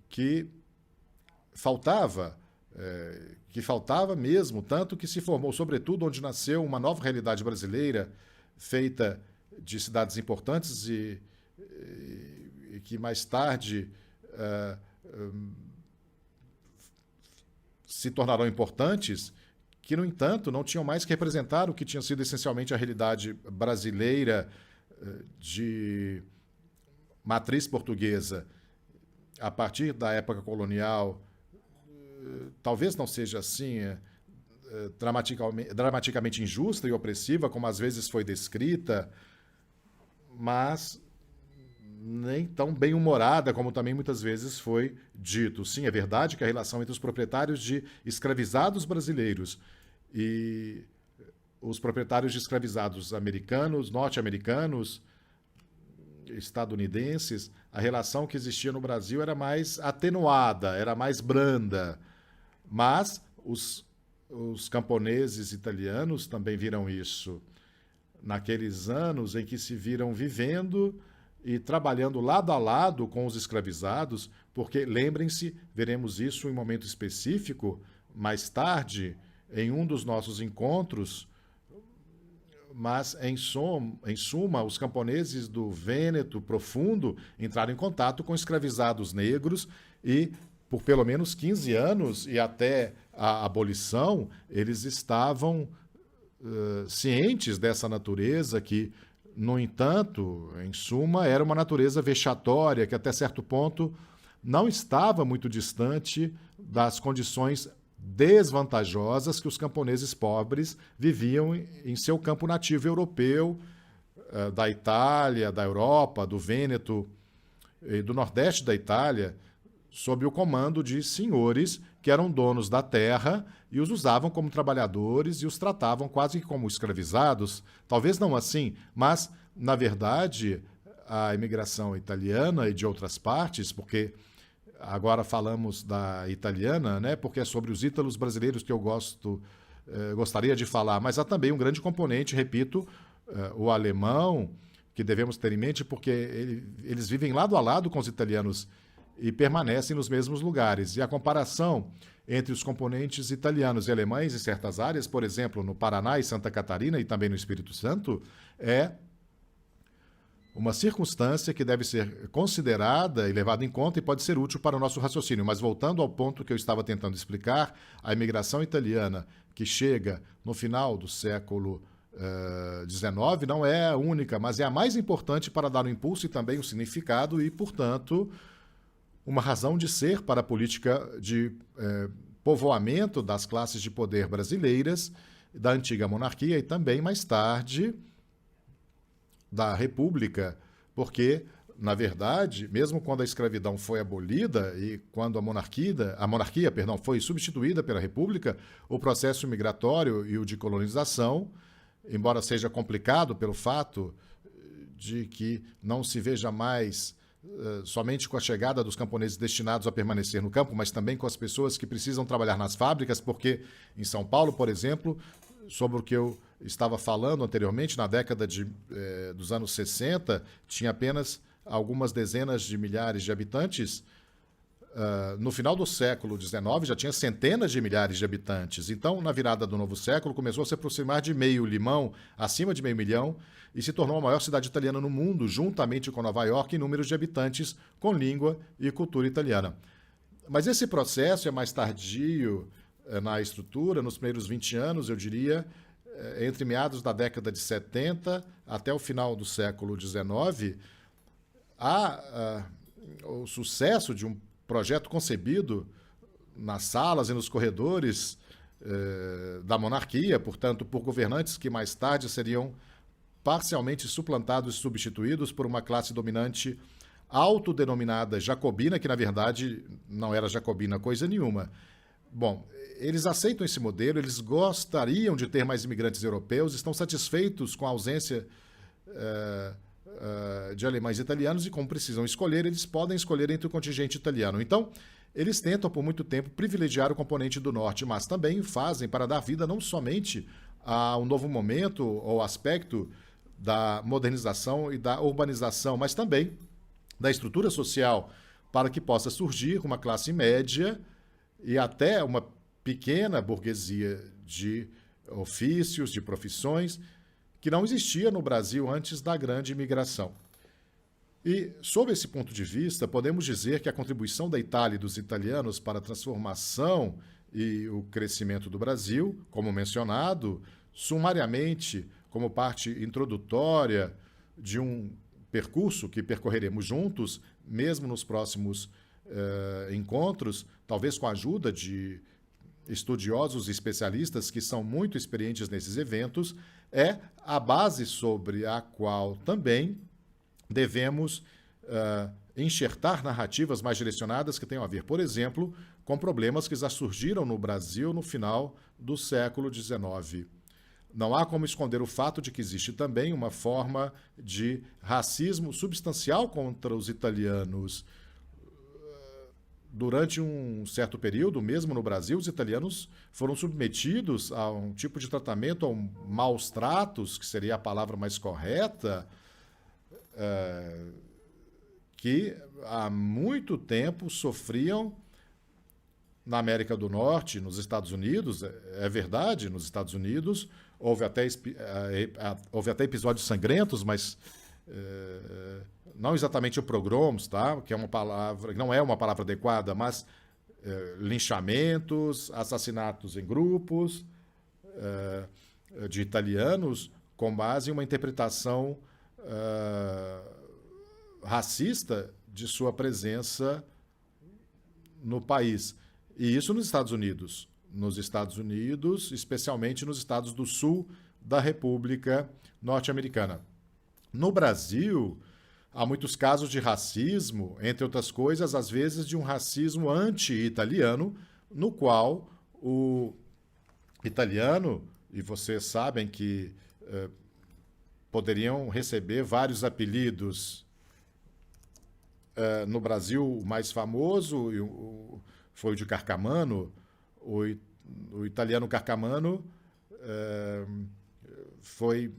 que faltava mesmo, tanto que se formou, sobretudo, onde nasceu uma nova realidade brasileira, feita de cidades importantes e que mais tarde se tornarão importantes, que, no entanto, não tinham mais que representar o que tinha sido essencialmente a realidade brasileira de matriz portuguesa. A partir da época colonial, talvez não seja assim dramaticamente injusta e opressiva, como às vezes foi descrita, mas nem tão bem-humorada como também muitas vezes foi dito. Sim, é verdade que a relação entre os proprietários de escravizados brasileiros e os proprietários de escravizados americanos, norte-americanos, estadunidenses, a relação que existia no Brasil era mais atenuada, era mais branda. Mas os camponeses italianos também viram isso. Naqueles anos em que se viram vivendo e trabalhando lado a lado com os escravizados, porque, lembrem-se, veremos isso em um momento específico, mais tarde, em um dos nossos encontros, mas, em suma, os camponeses do Vêneto profundo entraram em contato com escravizados negros e, por pelo menos 15 anos e até a abolição, eles estavam cientes dessa natureza que, no entanto, em suma, era uma natureza vexatória que, até certo ponto, não estava muito distante das condições desvantajosas que os camponeses pobres viviam em seu campo nativo europeu, da Itália, da Europa, do Vêneto e do Nordeste da Itália, sob o comando de senhores que eram donos da terra e os usavam como trabalhadores e os tratavam quase que como escravizados. Talvez não assim, mas, na verdade, a imigração italiana e de outras partes, porque agora falamos da italiana, né, porque é sobre os ítalos brasileiros que eu gostaria de falar, mas há também um grande componente, repito, o alemão, que devemos ter em mente, porque eles vivem lado a lado com os italianos e permanecem nos mesmos lugares. E a comparação entre os componentes italianos e alemães em certas áreas, por exemplo, no Paraná e Santa Catarina e também no Espírito Santo, é uma circunstância que deve ser considerada e levada em conta e pode ser útil para o nosso raciocínio. Mas voltando ao ponto que eu estava tentando explicar, a imigração italiana que chega no final do século XIX não é a única, mas é a mais importante para dar um impulso e também um significado e, portanto, uma razão de ser para a política de povoamento das classes de poder brasileiras, da antiga monarquia e também, mais tarde, da República, porque, na verdade, mesmo quando a escravidão foi abolida e quando a monarquia, foi substituída pela República, o processo migratório e o de colonização, embora seja complicado pelo fato de que não se veja mais somente com a chegada dos camponeses destinados a permanecer no campo, mas também com as pessoas que precisam trabalhar nas fábricas, porque em São Paulo, por exemplo, sobre o que eu estava falando anteriormente, na década dos anos 60, tinha apenas algumas dezenas de milhares de habitantes. No final do século XIX já tinha centenas de milhares de habitantes. Então, na virada do novo século, começou a se aproximar de meio limão, acima de meio milhão, e se tornou a maior cidade italiana no mundo, juntamente com Nova York, em números de habitantes com língua e cultura italiana. Mas esse processo é mais tardio na estrutura, nos primeiros 20 anos, eu diria, entre meados da década de 70 até o final do século XIX, o sucesso de um projeto concebido nas salas e nos corredores da monarquia, portanto, por governantes que mais tarde seriam parcialmente suplantados e substituídos por uma classe dominante autodenominada jacobina, que na verdade não era jacobina coisa nenhuma. Bom, eles aceitam esse modelo, eles gostariam de ter mais imigrantes europeus, estão satisfeitos com a ausência de alemães e italianos, e como precisam escolher, eles podem escolher entre o contingente italiano. Então, eles tentam por muito tempo privilegiar o componente do norte, mas também fazem para dar vida não somente a um novo momento ou aspecto da modernização e da urbanização, mas também da estrutura social, para que possa surgir uma classe média e até uma pequena burguesia de ofícios, de profissões, que não existia no Brasil antes da grande imigração. E, sob esse ponto de vista, podemos dizer que a contribuição da Itália e dos italianos para a transformação e o crescimento do Brasil, como mencionado, sumariamente, como parte introdutória de um percurso que percorreremos juntos, mesmo nos próximos encontros, talvez com a ajuda de estudiosos e especialistas que são muito experientes nesses eventos, é a base sobre a qual também devemos enxertar narrativas mais direcionadas que tenham a ver, por exemplo, com problemas que já surgiram no Brasil no final do século XIX. Não há como esconder o fato de que existe também uma forma de racismo substancial contra os italianos. Durante um certo período, mesmo no Brasil, os italianos foram submetidos a um tipo de tratamento, a maus tratos, que seria a palavra mais correta, que há muito tempo sofriam na América do Norte, nos Estados Unidos. É verdade, nos Estados Unidos houve até episódios sangrentos, mas não exatamente o pogroms, tá? Que é uma palavra, não é uma palavra adequada, mas linchamentos, assassinatos em grupos de italianos com base em uma interpretação racista de sua presença no país. E isso nos Estados Unidos. Nos Estados Unidos, especialmente nos estados do sul da República Norte-Americana. No Brasil, há muitos casos de racismo, entre outras coisas, às vezes de um racismo anti-italiano, no qual o italiano, e vocês sabem que poderiam receber vários apelidos. No Brasil, o mais famoso foi o de Carcamano. O italiano Carcamano foi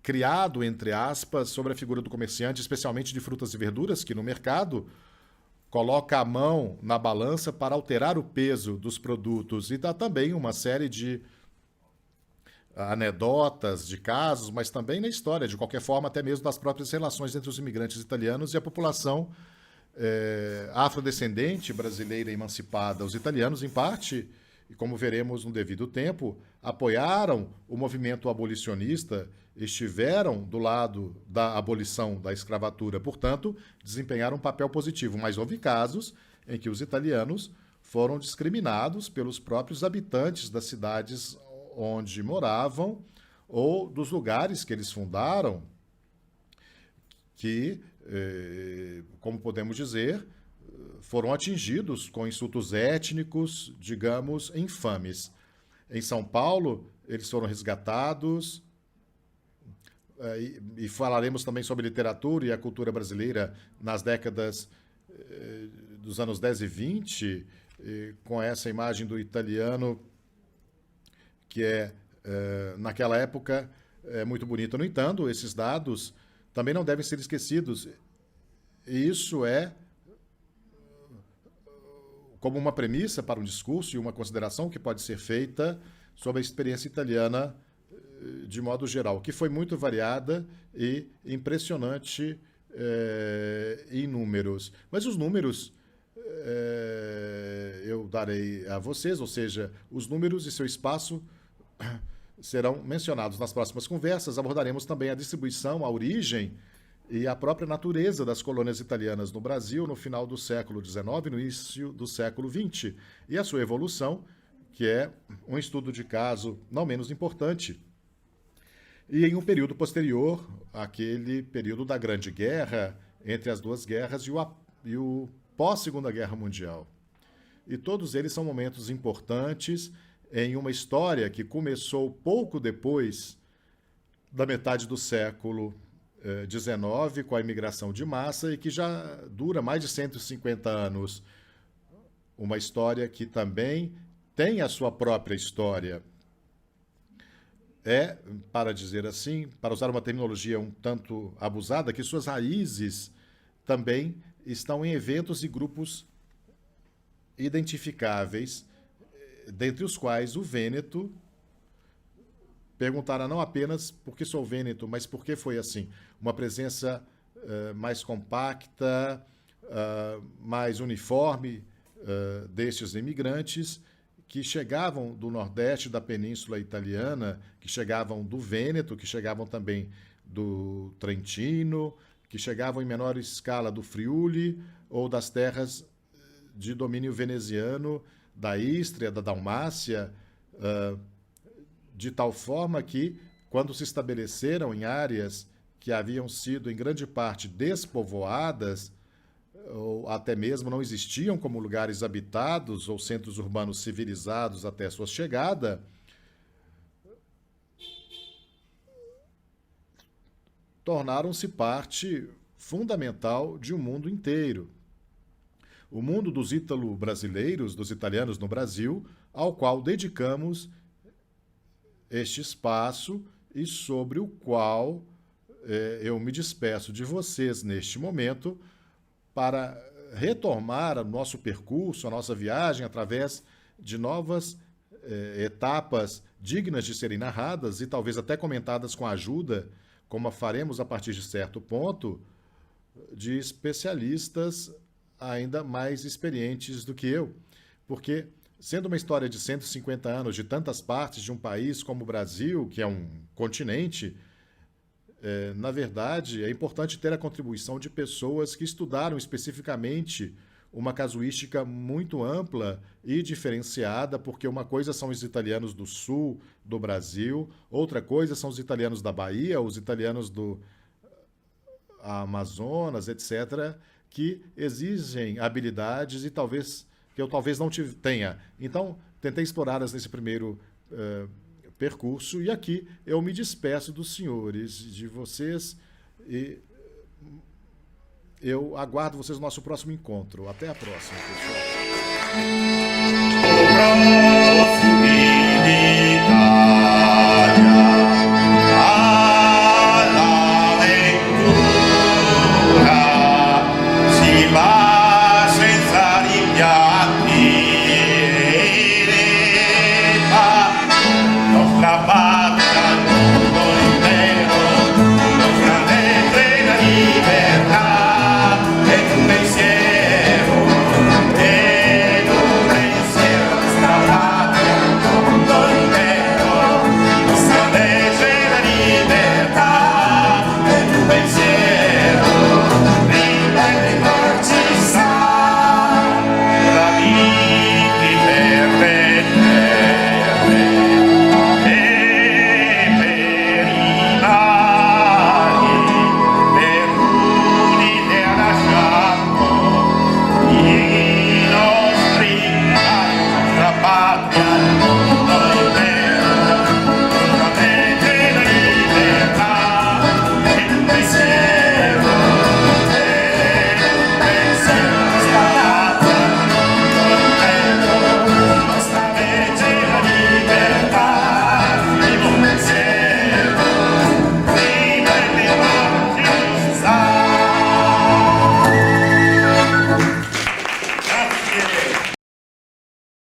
criado, entre aspas, sobre a figura do comerciante, especialmente de frutas e verduras, que no mercado coloca a mão na balança para alterar o peso dos produtos. E dá também uma série de anedotas, de casos, mas também na história, de qualquer forma, até mesmo das próprias relações entre os imigrantes italianos e a população afrodescendente brasileira emancipada. Os italianos, em parte, e como veremos no devido tempo, apoiaram o movimento abolicionista, estiveram do lado da abolição da escravatura, portanto, desempenharam um papel positivo. Mas houve casos em que os italianos foram discriminados pelos próprios habitantes das cidades onde moravam ou dos lugares que eles fundaram, que, como podemos dizer, foram atingidos com insultos étnicos, digamos, infames. Em São Paulo, eles foram resgatados, e falaremos também sobre literatura e a cultura brasileira nas décadas dos anos 10 e 20, com essa imagem do italiano que é naquela época muito bonita. No entanto, esses dados também não devem ser esquecidos. E isso é como uma premissa para um discurso e uma consideração que pode ser feita sobre a experiência italiana de modo geral, que foi muito variada e impressionante em números. Mas os números eu darei a vocês, ou seja, os números e seu espaço serão mencionados nas próximas conversas. Abordaremos também a distribuição, a origem e a própria natureza das colônias italianas no Brasil no final do século XIX e no início do século XX, e a sua evolução, que é um estudo de caso não menos importante. E em um período posterior, aquele período da Grande Guerra, entre as duas guerras e o pós-Segunda Guerra Mundial. E todos eles são momentos importantes em uma história que começou pouco depois da metade do século XIX, com a imigração de massa, e que já dura mais de 150 anos. Uma história que também tem a sua própria história. Para dizer assim, para usar uma terminologia um tanto abusada, que suas raízes também estão em eventos e grupos identificáveis, dentre os quais o Vêneto. Perguntará não apenas por que sou vêneto, mas por que foi assim. Uma presença mais compacta, mais uniforme destes imigrantes que chegavam do nordeste da Península Italiana, que chegavam do Vêneto, que chegavam também do Trentino, que chegavam em menor escala do Friuli ou das terras de domínio veneziano, da Ístria, da Dalmácia, de tal forma que, quando se estabeleceram em áreas que haviam sido, em grande parte, despovoadas, ou até mesmo não existiam como lugares habitados ou centros urbanos civilizados até sua chegada, tornaram-se parte fundamental de um mundo inteiro. O mundo dos ítalo-brasileiros, dos italianos no Brasil, ao qual dedicamos este espaço e sobre o qual eu me despeço de vocês neste momento para retomar o nosso percurso, a nossa viagem através de novas etapas dignas de serem narradas e talvez até comentadas com a ajuda, como a faremos a partir de certo ponto, de especialistas ainda mais experientes do que eu. Porque, sendo uma história de 150 anos, de tantas partes de um país como o Brasil, que é um continente, na verdade, é importante ter a contribuição de pessoas que estudaram especificamente uma casuística muito ampla e diferenciada, porque uma coisa são os italianos do sul do Brasil, outra coisa são os italianos da Bahia, os italianos do Amazonas, etc., que exigem habilidades e que eu talvez não tenha. Então, tentei explorá-las nesse primeiro percurso, e aqui eu me despeço dos senhores, de vocês, e eu aguardo vocês no nosso próximo encontro. Até a próxima, pessoal.